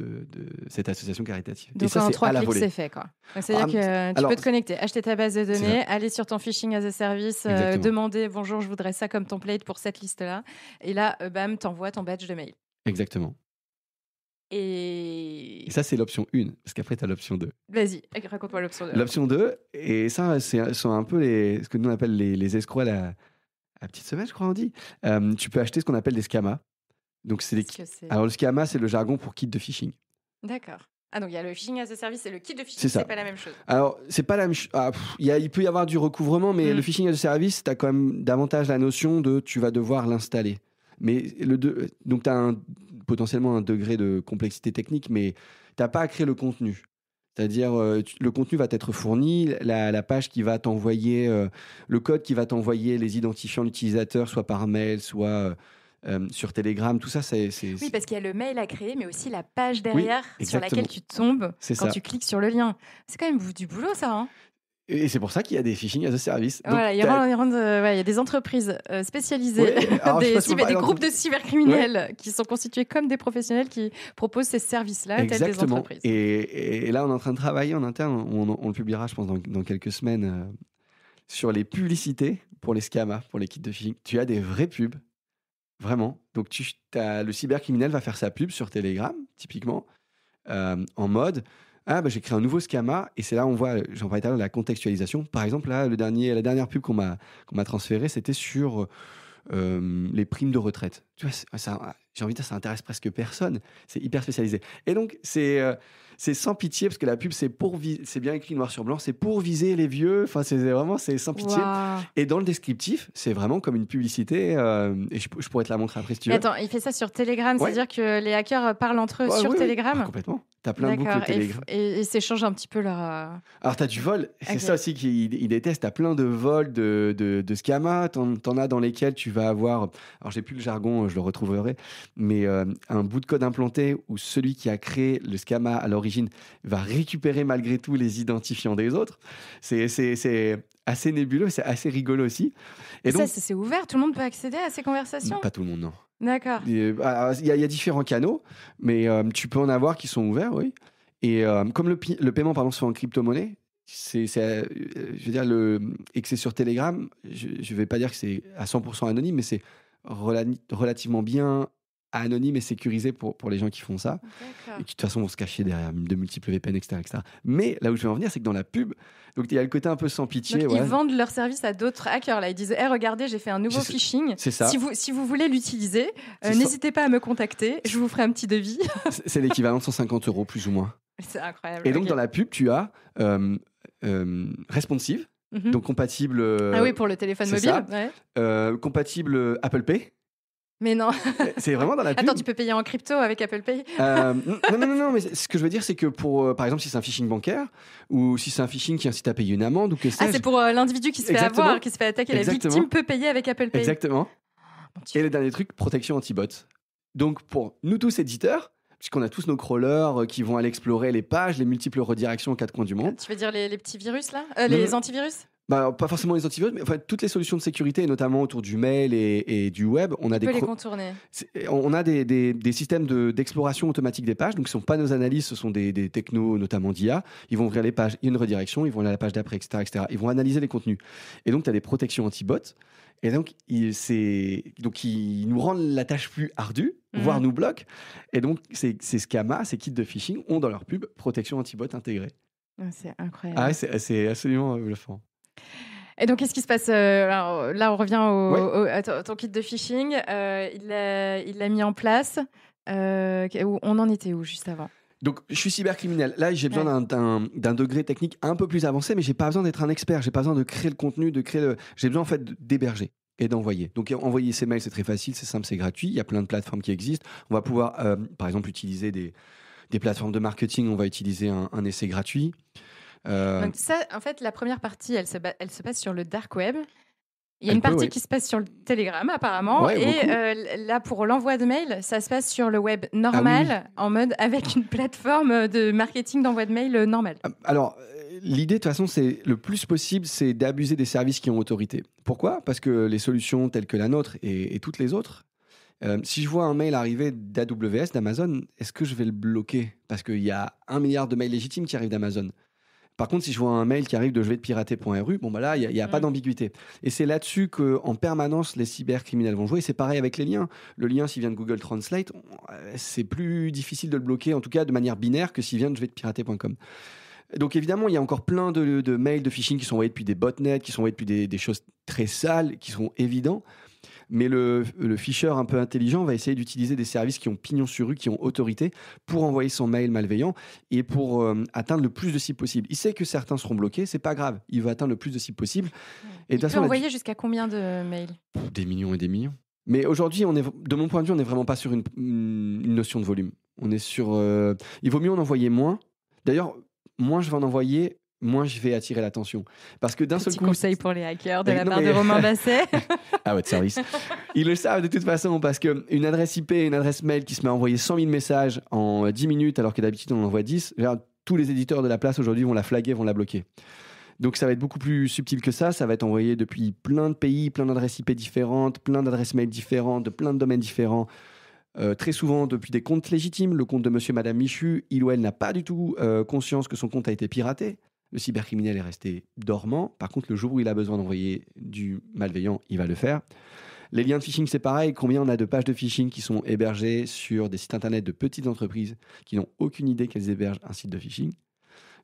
cette association caritative.
Donc,
et ça,
en
c'est
3
à la
clics,
volée.
c'est fait, quoi. C'est-à-dire que tu peux te connecter, acheter ta base de données, aller sur ton phishing as a service, demander « Bonjour, je voudrais ça comme template pour cette liste-là ». Et là, bam, t'envoies ton badge de mail.
Exactement. Et ça, c'est l'option 1, parce qu'après, tu as l'option 2.
Vas-y, raconte-moi l'option 2.
L'option 2, et ça, sont un peu ce que nous on appelle les escrocs à la petite semaine, je crois on dit. Tu peux acheter ce qu'on appelle des scamas. Donc, alors, le scama, c'est le jargon pour kit de phishing.
D'accord. Ah, donc il y a le phishing as a service et le kit de phishing, c'est pas la même chose.
Alors, c'est pas la même chose. Il peut y avoir du recouvrement, mais le phishing as a service, tu as quand même davantage la notion de tu vas devoir l'installer. Mais donc, tu as potentiellement un degré de complexité technique, mais tu n'as pas à créer le contenu. C'est-à-dire, le contenu va t'être fourni, la page qui va t'envoyer, le code qui va t'envoyer les identifiants d'utilisateurs, soit par mail, soit sur Telegram, tout ça, c'est...
Oui, parce qu'il y a le mail à créer, mais aussi la page derrière sur laquelle tu tombes quand tu cliques sur le lien. C'est quand même du boulot, ça, hein.
Et c'est pour ça qu'il y a des phishing as a service.
Voilà, il y a des entreprises spécialisées, des groupes de cybercriminels qui sont constitués comme des professionnels qui proposent ces services-là, tels des entreprises.
Et là, on est en train de travailler en interne, on le publiera, je pense, dans quelques semaines, sur les publicités pour les scamas, pour les kits de phishing. Tu as des vraies pubs, vraiment. Donc, le cybercriminel va faire sa pub sur Telegram, typiquement, en mode... j'ai créé un nouveau scama, et c'est là on voit, j'en parlais tout à l'heure, la contextualisation. Par exemple, là, la dernière pub qu'on m'a transférée, c'était sur les primes de retraite. Tu vois, j'ai envie de dire, ça intéresse presque personne. C'est hyper spécialisé. Et donc, c'est c'est sans pitié parce que la pub, c'est bien écrit noir sur blanc, c'est pour viser les vieux. Enfin, c'est sans pitié.
Waouh.
Et dans le descriptif, c'est vraiment comme une publicité. Et je pourrais te la montrer après si tu veux.
Attends, il fait ça sur Telegram,
Ouais.
c'est-à-dire que les hackers parlent entre eux sur
Oui,
Telegram.
complètement. T'as plein de
D'accord.
boucles Telegram.
Et s'échangent un petit peu leur.
Alors, t'as du vol. C'est
Ok.
ça aussi qu'il déteste. T'as plein de vols de scammas. T'en as dans lesquels tu vas avoir. Alors, j'ai plus le jargon, je le retrouverai. Mais un bout de code implanté où celui qui a créé le scamma à l'origine va récupérer malgré tout les identifiants des autres. C'est assez nébuleux, c'est assez rigolo aussi. Et
ça,
donc,
c'est ouvert, tout le monde peut accéder à ces conversations.
pas tout le monde, non.
D'accord.
Il y a différents canaux, mais tu peux en avoir qui sont ouverts, oui. Et comme le paiement, pardon, se fait en crypto-monnaie, je veux dire, et que c'est sur Telegram, je ne vais pas dire que c'est à 100% anonyme, mais c'est relativement bien anonyme et sécurisé pour les gens qui font ça.
D'accord.
Et qui de toute façon vont se cacher derrière de multiples VPN, etc., etc. Mais là où je vais en venir, c'est que dans la pub, donc il y a le côté un peu sans pitié.
Donc,
ouais.
ils vendent leur service à d'autres hackers. Là. Ils disent regardez, j'ai fait un nouveau phishing.
C'est ça.
Si vous voulez l'utiliser,
C'est ça.
n'hésitez pas à me contacter. Je vous ferai un petit devis.
C'est l'équivalent de 150 € plus ou moins.
C'est incroyable.
Et donc
ok.
dans la pub, tu as responsive,
Mhm.
donc compatible.
Ah oui, pour le téléphone
c'est
mobile.
ça.
Ouais.
Compatible Apple Pay.
Mais non.
C'est vraiment dans la pub.
Attends, tu peux payer en crypto avec Apple Pay
Non, mais ce que je veux dire, c'est que pour, par exemple, si c'est un phishing bancaire ou si c'est un phishing qui incite à payer une amende ou que sais-je.
Ah, c'est pour l'individu qui se fait
Exactement.
avoir, qui se fait attaquer.
Exactement.
La victime peut payer avec Apple Pay.
Exactement.
Mon Dieu.
Et le dernier truc, protection anti-bot. Donc pour nous tous éditeurs, puisqu'on a tous nos crawlers qui vont aller explorer les pages, les multiples redirections aux quatre coins du monde.
Tu veux dire les petits virus là
Non,
Les
non.
antivirus
Bah, pas forcément les antivirus, mais enfin, toutes les solutions de sécurité, et notamment autour du mail et du web, on a
Tu peux les
des
contourner.
on a des systèmes d'exploration automatique des pages. Donc, ce ne sont pas nos analyses, ce sont des technos, notamment d'IA. Ils vont ouvrir les pages, il y a une redirection, ils vont aller à la page d'après, etc., etc. Ils vont analyser les contenus. Et donc, tu as des protections anti-bot. Et donc, ils nous rendent la tâche plus ardue, voire nous bloquent. Et donc, ces scammas, ces kits de phishing ont dans leur pub protection anti-bot intégrée.
C'est incroyable.
Ah ouais, c'est absolument bluffant.
Et donc, qu'est-ce qui se passe alors, là, on revient
Ouais.
à ton kit de phishing. Il l'a mis en place. On en était où juste avant?
Donc, je suis cybercriminel. Là, j'ai besoin d'un degré technique un peu plus avancé, mais j'ai pas besoin d'être un expert. J'ai pas besoin de créer le contenu, j'ai besoin en fait d'héberger et d'envoyer. Donc, envoyer ces mails, c'est très facile, c'est simple, c'est gratuit. Il y a plein de plateformes qui existent. On va pouvoir, par exemple, utiliser des plateformes de marketing. On va utiliser un essai gratuit.
Donc ça, en fait, la première partie, elle se passe sur le dark web. Il y a
Elle
une
peut,
partie
oui.
qui se passe sur le Telegram, apparemment.
Ouais,
et là, pour l'envoi de mail, ça se passe sur le web normal, en mode avec une plateforme de marketing d'envoi de mail normal.
Alors, l'idée, de toute façon, c'est le plus possible, c'est d'abuser des services qui ont autorité. Pourquoi ? Parce que les solutions telles que la nôtre et toutes les autres, si je vois un mail arriver d'AWS, d'Amazon, est-ce que je vais le bloquer ? Parce qu'il y a 1 milliard de mails légitimes qui arrivent d'Amazon. Par contre, si je vois un mail qui arrive de jevais-te-pirater.ru, bon, bah là, il n'y a pas d'ambiguïté. Et c'est là-dessus qu'en permanence, les cybercriminels vont jouer. C'est pareil avec les liens. Le lien, s'il vient de Google Translate, c'est plus difficile de le bloquer, en tout cas de manière binaire, que s'il vient de jevais-te-pirater.com. Donc évidemment, il y a encore plein de mails de phishing qui sont envoyés depuis des botnets, qui sont envoyés depuis des choses très sales, qui sont évidents. Mais le fisher un peu intelligent va essayer d'utiliser des services qui ont pignon sur rue, qui ont autorité, pour envoyer son mail malveillant et pour atteindre le plus de cibles possible. Il sait que certains seront bloqués, c'est pas grave. Il va atteindre le plus de cibles possible. Et
Il peut envoyer jusqu'à combien de mails ?
Des millions et des millions. Mais aujourd'hui, de mon point de vue, on n'est vraiment pas sur une notion de volume. On est sur... il vaut mieux en envoyer moins. D'ailleurs, moins je vais en envoyer, moins je vais attirer l'attention. Parce que d'un seul coup...
Petit conseil pour les hackers de la
non,
part
mais-
de Romain Basset.
À votre service. Ils le savent de toute façon, parce qu'une adresse IP, une adresse mail qui se met à envoyer 100 000 messages en 10 minutes, alors que d'habitude on en envoie 10, tous les éditeurs de la place aujourd'hui vont la flaguer, vont la bloquer. Donc ça va être beaucoup plus subtil que ça va être envoyé depuis plein de pays, plein d'adresses IP différentes, plein d'adresses mail différentes, de plein de domaines différents. Très souvent depuis des comptes légitimes, le compte de monsieur, madame Michu, il ou elle n'a pas du tout conscience que son compte a été piraté. Le cybercriminel est resté dormant. Par contre, le jour où il a besoin d'envoyer du malveillant, il va le faire. Les liens de phishing, c'est pareil. Combien on a de pages de phishing qui sont hébergées sur des sites internet de petites entreprises qui n'ont aucune idée qu'elles hébergent un site de phishing ?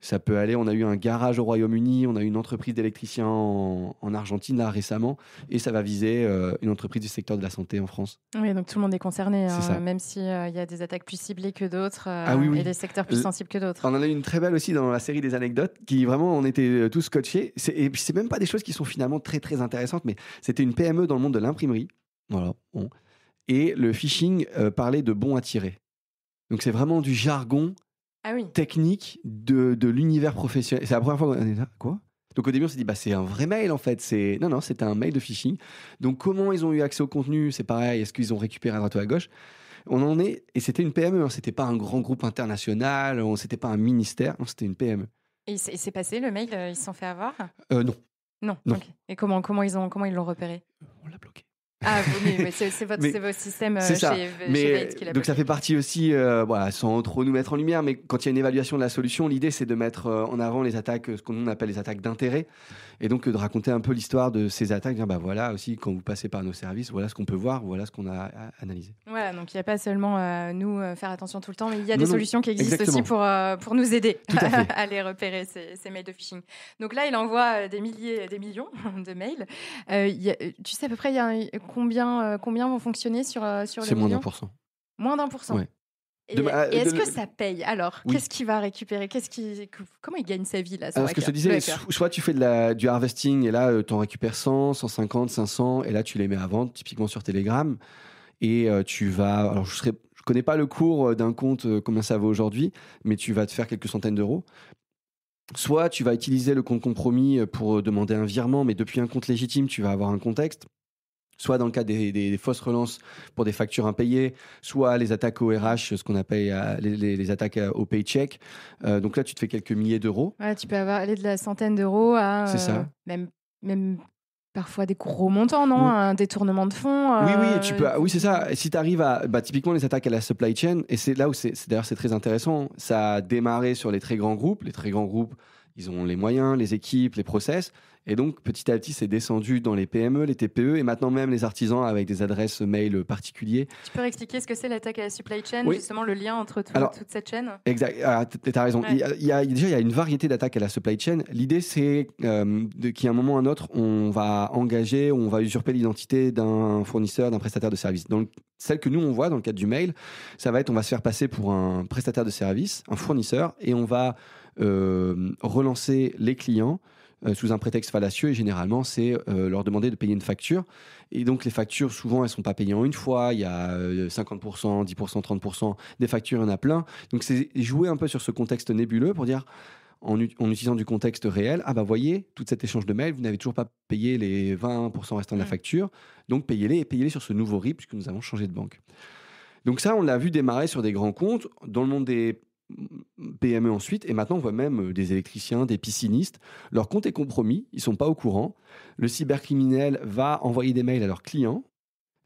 Ça peut aller, on a eu un garage au Royaume-Uni, on a eu une entreprise d'électriciens en Argentine là récemment, et ça va viser une entreprise du secteur de la santé en France.
Oui, donc tout le monde est concerné,
C'est ça.
même s'il y a des attaques plus ciblées que d'autres
Oui.
et des secteurs plus sensibles que d'autres.
On en a eu une très belle aussi dans la série des anecdotes qui vraiment on était tous scotchés. Et puis c'est même pas des choses qui sont finalement très très intéressantes, mais c'était une PME dans le monde de l'imprimerie. Voilà. Bon. Et le phishing parlait de bons à tirer. Donc c'est vraiment du jargon technique de l'univers professionnel. C'est la première fois qu'on est là. Quoi ? Donc au début on s'est dit c'est un vrai mail en fait. Non, c'était un mail de phishing. Donc comment ils ont eu accès au contenu ? C'est pareil. Est-ce qu'ils ont récupéré à droite ou à gauche ? On en est, et c'était une PME, c'était pas un grand groupe international, c'était pas un ministère, non, c'était une PME.
Et c'est passé le mail, ils se sont fait avoir ?
Non.
Non. Okay. Et comment ils l'ont repéré ?
On l'a bloqué.
Ah oui, mais c'est votre système
chez
Veid qui l'a bloqué.
Donc ça fait partie aussi, sans trop nous mettre en lumière, mais quand il y a une évaluation de la solution, l'idée c'est de mettre en avant les attaques, ce qu'on appelle les attaques d'intérêt, et donc de raconter un peu l'histoire de ces attaques, dire voilà aussi quand vous passez par nos services, voilà ce qu'on peut voir, voilà ce qu'on a analysé.
Voilà, donc il n'y a pas seulement nous faire attention tout le temps, mais il y a des solutions qui existent exactement. Aussi pour nous aider à les repérer, ces mails de phishing. Donc là, il envoie des millions de mails. Tu sais à peu près combien vont fonctionner sur le million ?
C'est moins d'1%.
Moins d'1%.
Ouais.
Et est-ce que ça paye alors ? Oui. Qu'est-ce qu'il va récupérer ? Comment il gagne sa vie là ?
Alors, ce que je te disais, soit tu fais du harvesting et là tu en récupères 100, 150, 500 et là tu les mets à vendre, typiquement sur Telegram. Et tu vas. Alors je connais pas le cours d'un compte, combien ça vaut aujourd'hui, mais tu vas te faire quelques centaines d'euros. Soit tu vas utiliser le compte compromis pour demander un virement, mais depuis un compte légitime, tu vas avoir un contexte. Soit dans le cas des fausses relances pour des factures impayées, soit les attaques au RH, ce qu'on appelle les attaques au paycheck. Donc là, tu te fais quelques milliers d'euros.
Ouais, tu peux aller de la centaine d'euros à
c'est ça.
Même parfois des gros montants, non ? Un détournement de fonds.
Oui, c'est ça. Et si tu arrives à typiquement les attaques à la supply chain, et c'est là où d'ailleurs c'est très intéressant, ça a démarré sur les très grands groupes. Les très grands groupes, ils ont les moyens, les équipes, les process. Et donc, petit à petit, c'est descendu dans les PME, les TPE et maintenant même les artisans avec des adresses mail particuliers.
Tu peux expliquer ce que c'est l'attaque à la supply chain, justement le lien entre toute cette chaîne ?
Exact, tu as raison. Ouais. Il y a une variété d'attaques à la supply chain. L'idée, c'est qu'à un moment ou un autre, on va engager, on va usurper l'identité d'un fournisseur, d'un prestataire de service. Donc, celle que nous, on voit dans le cadre du mail, ça va être, on va se faire passer pour un prestataire de service, un fournisseur, et on va relancer les clients sous un prétexte fallacieux, et généralement, c'est leur demander de payer une facture. Et donc, les factures, souvent, elles ne sont pas payées en une fois. Il y a 50%, 10%, 30%. Des factures, il y en a plein. Donc, c'est jouer un peu sur ce contexte nébuleux pour dire, en utilisant du contexte réel, voyez, tout cet échange de mails, vous n'avez toujours pas payé les 20% restants de la facture. Donc, payez-les et payez-les sur ce nouveau RIB puisque nous avons changé de banque. Donc ça, on l'a vu démarrer sur des grands comptes. Dans le monde des PME ensuite, et maintenant on voit même des électriciens, des piscinistes, leur compte est compromis, ils sont pas au courant. Le cybercriminel va envoyer des mails à leurs clients,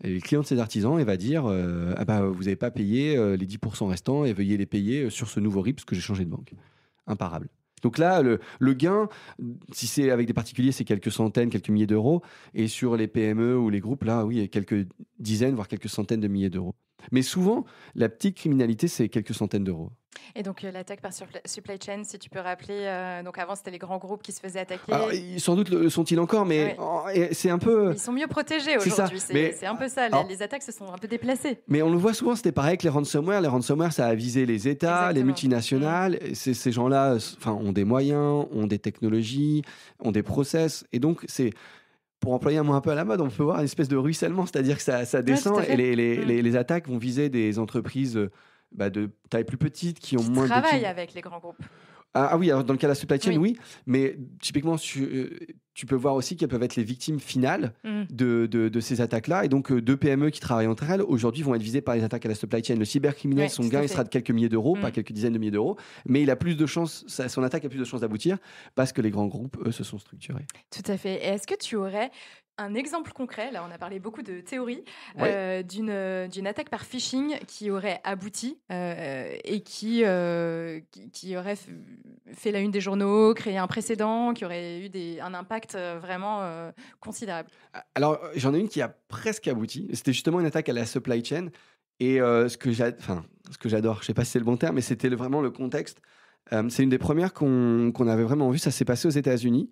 et les clients de ces artisans, et va dire vous n'avez pas payé les 10% restants et veuillez les payer sur ce nouveau RIB parce que j'ai changé de banque. Imparable. Donc là, le gain, si c'est avec des particuliers, c'est quelques centaines, quelques milliers d'euros, et sur les PME ou les groupes, là, oui, quelques dizaines, voire quelques centaines de milliers d'euros. Mais souvent, la petite criminalité, c'est quelques centaines d'euros.
Et donc, l'attaque par supply chain, si tu peux rappeler, donc avant, c'était les grands groupes qui se faisaient attaquer.
Alors, sans doute le sont-ils encore, mais c'est un peu...
Ils sont mieux protégés aujourd'hui, c'est un peu ça. Les attaques se sont un peu déplacées.
Mais on le voit souvent, c'était pareil avec les ransomware. Les ransomware, ça a visé les États, exactement, les multinationales. Ces gens-là ont des moyens, ont des technologies, ont des process. Et donc, c'est... Pour employer un mot un peu à la mode, on peut voir une espèce de ruissellement, c'est-à-dire que ça descend et les attaques vont viser des entreprises de taille plus petite qui ont moins de...
Qui travaillent avec les grands groupes.
Oui, alors dans le cas de la supply chain, oui. Mais typiquement, tu peux voir aussi qu'elles peuvent être les victimes finales de ces attaques-là. Et donc, deux PME qui travaillent entre elles, aujourd'hui, vont être visées par les attaques à la supply chain. Le cybercriminel, son gain, il sera de quelques milliers d'euros, pas quelques dizaines de milliers d'euros. Mais il a plus de chances, son attaque a plus de chances d'aboutir parce que les grands groupes, eux, se sont structurés.
Tout à fait. Et est-ce que tu aurais un exemple concret, là on a parlé beaucoup de théorie, d'une attaque par phishing qui aurait abouti et qui aurait fait la une des journaux, créé un précédent, qui aurait eu un impact vraiment considérable?
Alors j'en ai une qui a presque abouti, c'était justement une attaque à la supply chain et ce que j'adore, je ne sais pas si c'est le bon terme, mais c'était vraiment le contexte. C'est une des premières qu'on avait vraiment vues. Ça s'est passé aux États-Unis.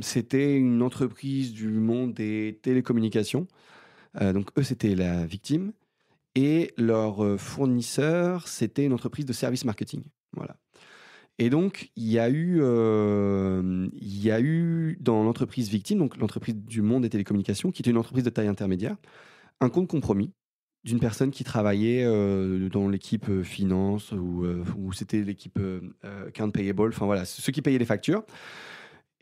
C'était une entreprise du monde des télécommunications. Donc, eux, c'était la victime. Et leur fournisseur, c'était une entreprise de service marketing. Voilà. Et donc, il y a eu dans l'entreprise victime, donc l'entreprise du monde des télécommunications, qui était une entreprise de taille intermédiaire, un compte compromis d'une personne qui travaillait dans l'équipe finance ou c'était l'équipe account payable, enfin voilà, ceux qui payaient les factures.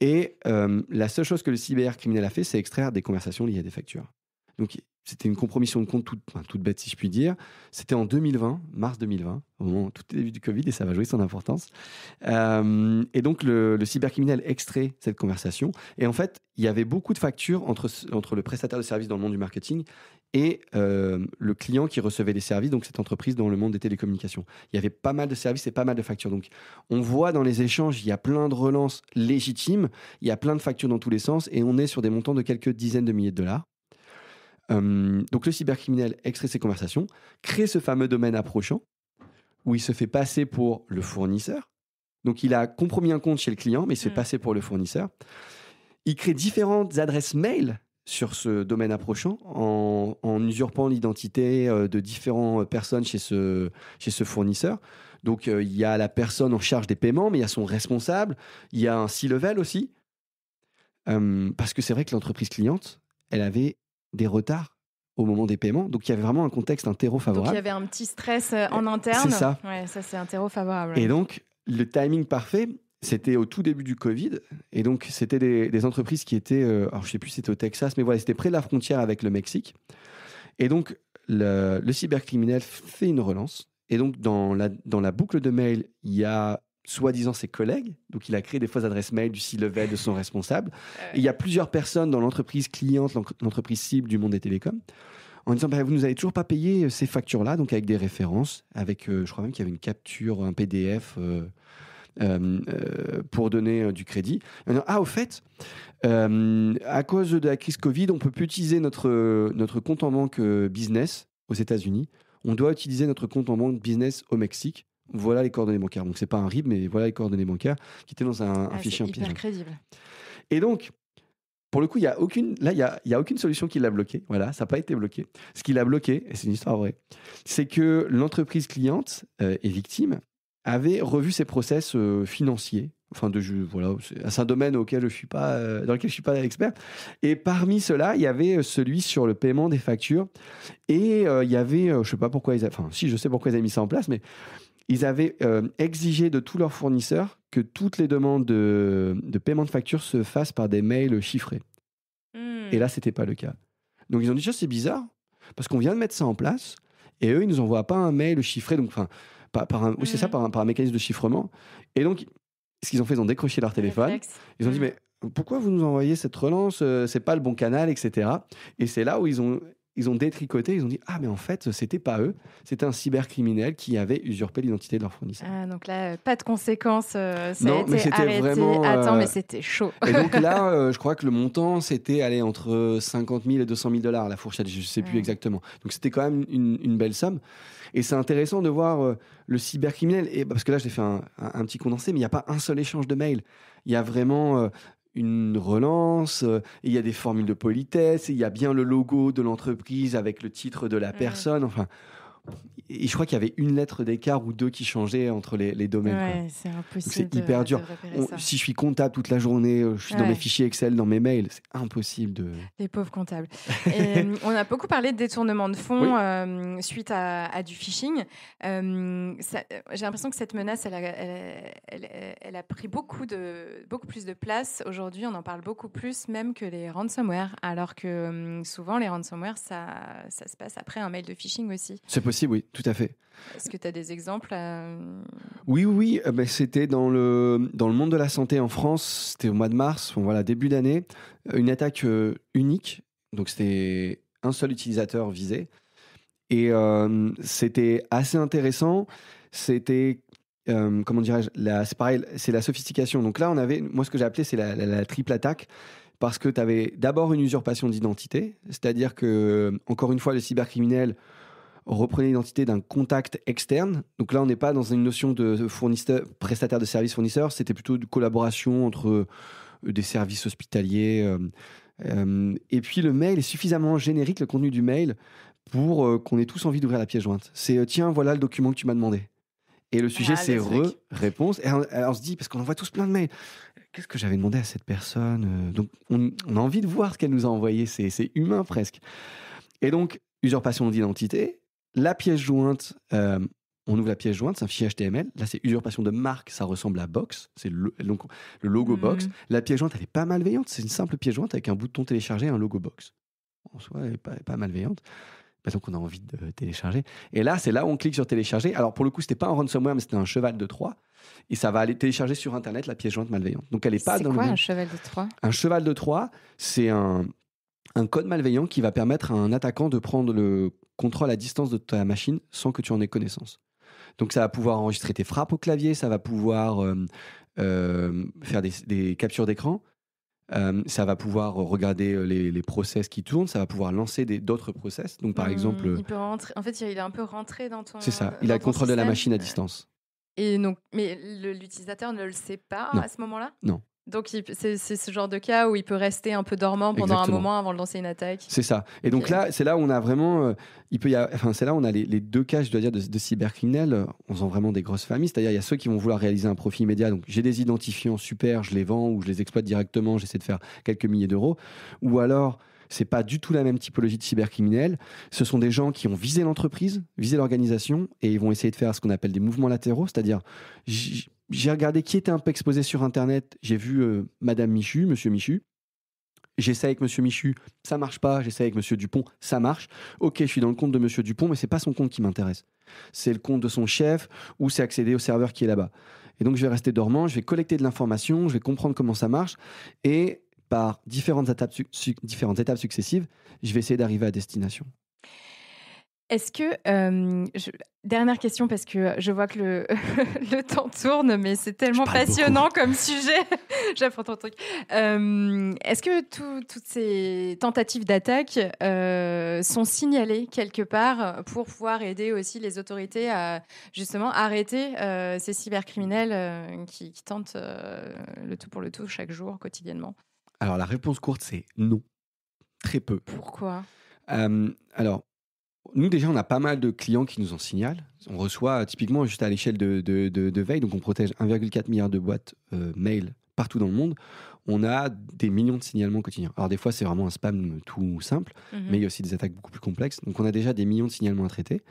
Et la seule chose que le cybercriminel a fait, c'est extraire des conversations liées à des factures. Donc, c'était une compromission de compte toute bête, si je puis dire. C'était en 2020, mars 2020, au moment tout début du Covid, et ça va jouer son importance. Et donc, le cybercriminel extrait cette conversation. Et en fait, il y avait beaucoup de factures entre le prestataire de services dans le monde du marketing et le client qui recevait les services, donc cette entreprise dans le monde des télécommunications. Il y avait pas mal de services et pas mal de factures. Donc, on voit dans les échanges, il y a plein de relances légitimes, il y a plein de factures dans tous les sens, et on est sur des montants de quelques dizaines de milliers de dollars. Donc le cybercriminel extrait ces conversations, crée ce fameux domaine approchant où il se fait passer pour le fournisseur. Donc il a compromis un compte chez le client, mais il se fait passer pour le fournisseur. Il crée différentes adresses mail sur ce domaine approchant en usurpant l'identité de différentes personnes chez ce fournisseur. Donc il y a la personne en charge des paiements, mais il y a son responsable, il y a un C-level aussi. Parce que c'est vrai que l'entreprise cliente, elle avait des retards au moment des paiements. Donc, il y avait vraiment un contexte, un terreau favorable.
Donc, il y avait un petit stress en interne.
C'est ça.
Ouais, ça, c'est un terreau favorable.
Et donc, le timing parfait, c'était au tout début du Covid. Et donc, c'était des entreprises qui étaient... alors, je ne sais plus si c'était au Texas, mais voilà, c'était près de la frontière avec le Mexique. Et donc, le cybercriminel fait une relance. Et donc, dans la boucle de mail, il y a soi-disant ses collègues. Donc, il a créé des fausses adresses mail du C-level de son responsable. Et il y a plusieurs personnes dans l'entreprise cliente, l'entreprise cible du monde des télécoms, en disant vous nous avez toujours pas payé ces factures-là, donc avec des références, avec, je crois même qu'il y avait une capture, un PDF pour donner du crédit. Au fait, à cause de la crise Covid, on peut plus utiliser notre compte en banque business aux États-Unis. On doit utiliser notre compte en banque business au Mexique. Voilà les coordonnées bancaires. Donc, c'est pas un RIB, mais voilà les coordonnées bancaires qui étaient dans un fichier en pigeon.
C'est hyper crédible.
Et donc, pour le coup, il y a aucune solution qui l'a bloqué. Voilà, ça n'a pas été bloqué. Ce qui l'a bloqué, et c'est une histoire vraie, c'est que l'entreprise cliente et victime avait revu ses process financiers. Enfin, voilà, c'est un domaine dans lequel je suis pas expert. Et parmi ceux-là, il y avait celui sur le paiement des factures. Et il y avait, je sais pas pourquoi je sais pourquoi ils avaient mis ça en place, mais ils avaient exigé de tous leurs fournisseurs que toutes les demandes de paiement de facture se fassent par des mails chiffrés. Et là, c'était pas le cas. Donc, ils ont dit, c'est bizarre, parce qu'on vient de mettre ça en place, et eux, ils nous envoient pas un mail chiffré, donc, par un mécanisme de chiffrement. Et donc, ce qu'ils ont fait, ils ont décroché leur téléphone.
Réflexe.
Ils ont dit, mais pourquoi vous nous envoyez cette relance ? C'est pas le bon canal, etc. Et c'est là où ils ont détricoté, ils ont dit mais en fait, c'était pas eux, c'était un cybercriminel qui avait usurpé l'identité de leur fournisseur.
Donc là, pas de conséquences, ça
non,
a été
mais c'était
arrêté.
Vraiment,
Attends, mais c'était chaud.
Et donc là, je crois que le montant, c'était entre 50 000 et 200 000 $, la fourchette, je sais plus exactement. Donc c'était quand même une belle somme. Et c'est intéressant de voir le cybercriminel, parce que là, j'ai fait un petit condensé, mais il n'y a pas un seul échange de mails. Il y a vraiment... une relance, il y a des formules de politesse, il y a bien le logo de l'entreprise avec le titre de la personne. Enfin, et je crois qu'il y avait une lettre d'écart ou deux qui changeaient entre les domaines.
Ouais, c'est impossible.
Donc c'est hyper dur. Si je suis comptable toute la journée, je suis dans mes fichiers Excel, dans mes mails, c'est impossible de...
Les pauvres comptables. Et, on a beaucoup parlé de détournement de fonds suite à du phishing. J'ai l'impression que cette menace, elle a pris beaucoup plus de place. Aujourd'hui, on en parle beaucoup plus même que les ransomware, alors que souvent, les ransomware, ça se passe après un mail de phishing aussi.
C'est possible, oui, tout à fait.
Est-ce que tu as des exemples
Oui. C'était dans le monde de la santé en France. C'était au mois de mars, début d'année. Une attaque unique. Donc, c'était un seul utilisateur visé. Et c'était assez intéressant. C'était, comment dirais-je, c'est pareil, c'est la sophistication. Donc là, moi, ce que j'ai appelé, c'est la triple attaque. Parce que tu avais d'abord une usurpation d'identité. C'est-à-dire que, encore une fois, le cybercriminel reprenait l'identité d'un contact externe. Donc là, on n'est pas dans une notion de prestataire de services fournisseur, c'était plutôt de collaboration entre des services hospitaliers. Et puis le mail est suffisamment générique, le contenu du mail, pour qu'on ait tous envie d'ouvrir la pièce jointe. C'est tiens, voilà le document que tu m'as demandé. Et le sujet, c'est réponse. Et on se dit, parce qu'on envoie tous plein de mails, qu'est-ce que j'avais demandé à cette personne? Donc on a envie de voir ce qu'elle nous a envoyé, c'est humain presque. Et donc, usurpation d'identité, la pièce jointe, on ouvre la pièce jointe, c'est un fichier HTML. Là, c'est usurpation de marque, ça ressemble à Box, c'est donc le logo Box. La pièce jointe, elle est pas malveillante, c'est une simple pièce jointe avec un bouton télécharger et un logo Box. En soi, elle n'est pas malveillante. Donc, on a envie de télécharger. Et là, c'est là où on clique sur télécharger. Alors, pour le coup, c'était pas un ransomware, mais c'était un cheval de Troie. Et ça va aller télécharger sur Internet la pièce jointe malveillante. Donc, elle n'est pas dans le. C'est
quoi un cheval de Troie?
Un cheval de Troie, c'est un code malveillant qui va permettre à un attaquant de prendre le contrôle à distance de ta machine sans que tu en aies connaissance. Donc, ça va pouvoir enregistrer tes frappes au clavier, ça va pouvoir faire des captures d'écran. Ça va pouvoir regarder les process qui tournent, ça va pouvoir lancer d'autres process. Donc, par exemple.
Il peut rentrer. En fait, il est un peu rentré dans ton.
C'est ça, il a le contrôle de la machine à distance.
Et donc, mais l'utilisateur ne le sait pas à ce moment-là?
Non.
Donc, c'est ce genre de cas où il peut rester un peu dormant pendant un moment avant de lancer une attaque.
C'est ça. Et donc là, c'est là où on a vraiment... c'est là où on a les deux cas, je dois dire, de cybercriminels. On vend vraiment des grosses familles. C'est-à-dire, il y a ceux qui vont vouloir réaliser un profit immédiat. Donc, j'ai des identifiants super, je les vends ou je les exploite directement, j'essaie de faire quelques milliers d'euros. Ou alors, c'est pas du tout la même typologie de cybercriminels. Ce sont des gens qui ont visé l'entreprise, visé l'organisation, et ils vont essayer de faire ce qu'on appelle des mouvements latéraux. C'est-à-dire... J'ai regardé qui était un peu exposé sur Internet. J'ai vu Madame Michu, Monsieur Michu. J'essaie avec Monsieur Michu, ça marche pas. J'essaie avec Monsieur Dupont, ça marche. Ok, je suis dans le compte de Monsieur Dupont, mais c'est pas son compte qui m'intéresse. C'est le compte de son chef ou c'est accéder au serveur qui est là-bas. Et donc, je vais rester dormant, je vais collecter de l'information, je vais comprendre comment ça marche. Et par différentes étapes successives, je vais essayer d'arriver à destination.
Est-ce que, dernière question, parce que je vois que le temps tourne, mais c'est tellement passionnant comme sujet. J'apprends ton truc. Est-ce que toutes ces tentatives d'attaque sont signalées quelque part pour pouvoir aider aussi les autorités à justement arrêter ces cybercriminels qui tentent le tout pour le tout chaque jour, quotidiennement?
Alors, la réponse courte, c'est non. Très peu.
Pourquoi?
Alors, nous, déjà, on a pas mal de clients qui nous en signalent. On reçoit typiquement juste à l'échelle de Veille, donc on protège 1,4 milliard de boîtes mail partout dans le monde. On a des millions de signalements quotidiens. Alors des fois, c'est vraiment un spam tout simple, mais il y a aussi des attaques beaucoup plus complexes. Donc on a déjà des millions de signalements à traiter.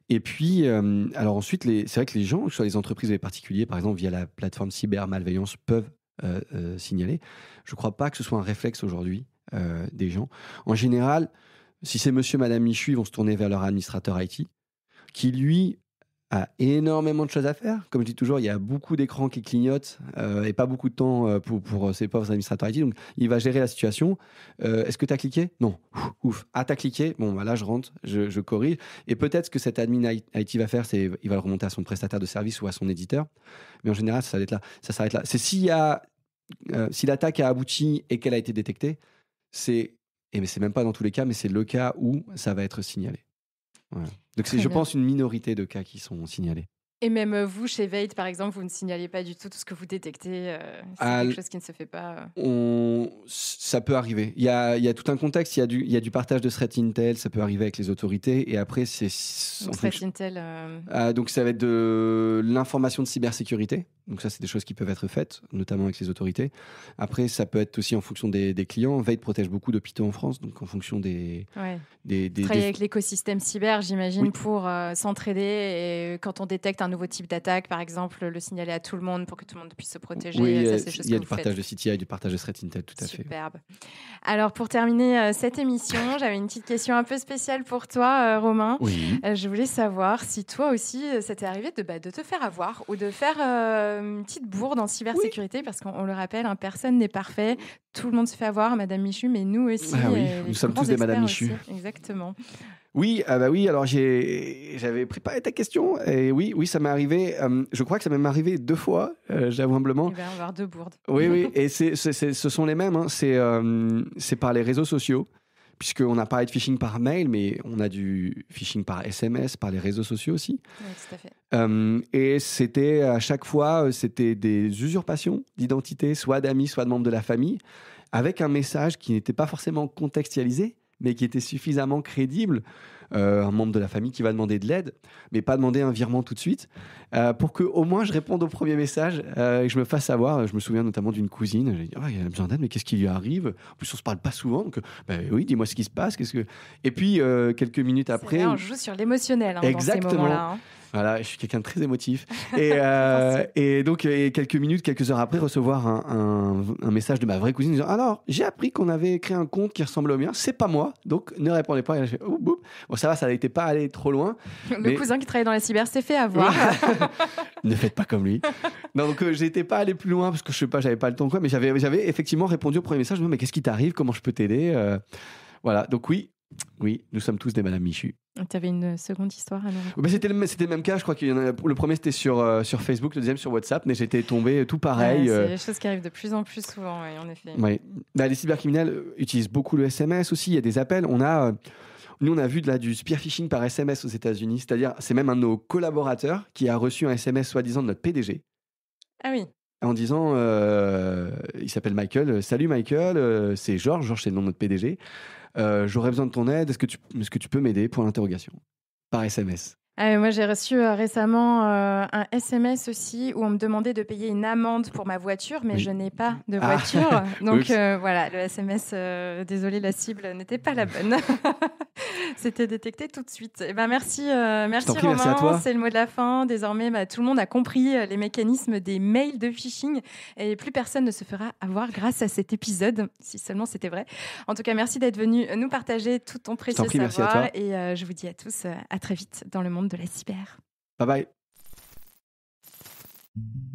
Et puis, alors ensuite, c'est vrai que les gens, que ce soit les entreprises ou les particuliers, par exemple, via la plateforme cybermalveillance, peuvent signaler. Je ne crois pas que ce soit un réflexe aujourd'hui des gens. En général, si c'est monsieur, madame Michu, ils vont se tourner vers leur administrateur IT, qui lui a énormément de choses à faire. Comme je dis toujours, il y a beaucoup d'écrans qui clignotent et pas beaucoup de temps pour ces pauvres administrateurs IT. Donc, il va gérer la situation. Est-ce que tu as cliqué? Non. Ouf. Ah, tu as cliqué? Bon, bah là, je rentre, je corrige. Et peut-être ce que cet admin IT va faire, c'est il va le remonter à son prestataire de service ou à son éditeur. Mais en général, ça s'arrête là. C'est si l'attaque a abouti et qu'elle a été détectée, mais c'est même pas dans tous les cas, mais c'est le cas où ça va être signalé. Voilà. Donc c'est, je pense, une minorité de cas qui sont signalés.
Et même vous, chez Veid, par exemple, vous ne signalez pas du tout ce que vous détectez. C'est quelque chose qui ne se fait pas.
Ça peut arriver. Il y a tout un contexte. Il y a du partage de threat intel. Ça peut arriver avec les autorités. Et après, c'est
threat intel.
Donc ça va être de l'information de cybersécurité. Donc ça, c'est des choses qui peuvent être faites, notamment avec les autorités. Après, ça peut être aussi en fonction des clients. Veid protège beaucoup d'hôpitaux en France, donc en fonction des.
Travailler avec l'écosystème cyber, j'imagine, pour s'entraider. Et quand on détecte un nouveau type d'attaque, par exemple, le signaler à tout le monde pour que tout le monde puisse se protéger.
Oui, il y a du partage de CTI, du partage de threat intel, tout à fait.
Superbe. Alors, pour terminer cette émission, j'avais une petite question un peu spéciale pour toi, Romain.
Oui.
Je voulais savoir si toi aussi, ça t'est arrivé de te faire avoir ou de faire une petite bourde en cybersécurité, parce qu'on le rappelle, personne n'est parfait. Tout le monde se fait avoir, Madame Michu, mais nous aussi.
Nous sommes tous des Madame Michu.
Aussi. Exactement.
Oui, oui. Alors j'avais préparé ta question et oui, ça m'est arrivé. Je crois que ça m'est arrivé 2 fois, j'avoue humblement.
Il va y avoir 2 bourdes.
Oui, et ce sont les mêmes. C'est par les réseaux sociaux. puisqu'on a parlé de phishing par mail, mais on a du phishing par SMS, par les réseaux sociaux aussi.
Oui, tout à fait.
Et c'était à chaque fois, c'était des usurpations d'identité, soit d'amis, soit de membres de la famille, avec un message qui n'était pas forcément contextualisé, mais qui était suffisamment crédible. Un membre de la famille qui va demander de l'aide, mais pas demander un virement tout de suite, pour qu'au moins je réponde au premier message et que je me fasse savoir. Je me souviens notamment d'une cousine, j'ai dit il a besoin d'aide, mais qu'est-ce qui lui arrive? En plus, on se parle pas souvent, donc oui, dis-moi ce qui se passe. Et puis, quelques minutes après...
On joue sur l'émotionnel dans ces moments-là. Hein.
Voilà, je suis quelqu'un de très émotif. Et donc, quelques minutes, quelques heures après, recevoir un message de ma vraie cousine disant « Alors, j'ai appris qu'on avait créé un compte qui ressemble au mien, c'est pas moi, donc ne répondez pas. » Et là, je fais « Ouh, boum. » Bon, ça va, ça n'était pas allé trop loin.
Le cousin qui travaille dans la cyber s'est fait avoir.
Ne faites pas comme lui. Non, donc, j'étais pas allé plus loin parce que je sais pas, j'avais pas le temps, quoi, mais j'avais effectivement répondu au premier message. Mais qu'est-ce qui t'arrive? Comment je peux t'aider? Voilà, donc oui, nous sommes tous des Madame Michu.
Tu avais une seconde histoire à nous raconter?
Ben, c'était le même cas, je crois qu'il y en a, le premier c'était sur Facebook, le deuxième sur WhatsApp, mais j'étais tombé tout pareil.
C'est des choses qui arrivent de plus en plus souvent, oui, en effet.
Ouais. Les cybercriminels utilisent beaucoup le SMS aussi, il y a des appels. Nous, on a vu du spear phishing par SMS aux États-Unis, c'est-à-dire c'est même un de nos collaborateurs qui a reçu un SMS soi-disant de notre PDG.
Ah oui.
En disant, il s'appelle Michael, salut Michael, c'est Georges, c'est le nom de notre PDG. J'aurais besoin de ton aide, est-ce que tu peux m'aider pour l'interrogation par SMS?
Moi, j'ai reçu récemment un SMS aussi où on me demandait de payer une amende pour ma voiture, mais je n'ai pas de voiture. Donc voilà, le SMS, désolé, la cible n'était pas la bonne. C'était détecté tout de suite. Et merci Romain,
merci à toi.
C'est le mot de la fin. Désormais, tout le monde a compris les mécanismes des mails de phishing et plus personne ne se fera avoir grâce à cet épisode, si seulement c'était vrai. En tout cas, merci d'être venu nous partager tout ton précieux savoir et je vous dis à tous à très vite dans le monde de la cyber.
Bye bye.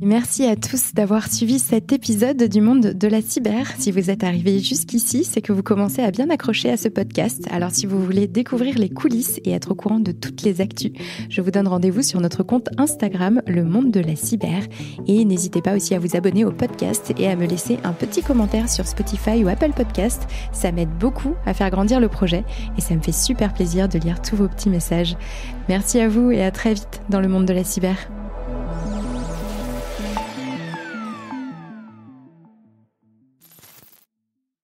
Merci à tous d'avoir suivi cet épisode du monde de la cyber. Si vous êtes arrivés jusqu'ici, c'est que vous commencez à bien accrocher à ce podcast. Alors si vous voulez découvrir les coulisses et être au courant de toutes les actus, je vous donne rendez-vous sur notre compte Instagram, le monde de la cyber. Et n'hésitez pas aussi à vous abonner au podcast et à me laisser un petit commentaire sur Spotify ou Apple Podcast. Ça m'aide beaucoup à faire grandir le projet et ça me fait super plaisir de lire tous vos petits messages. Merci à vous et à très vite dans le monde de la cyber.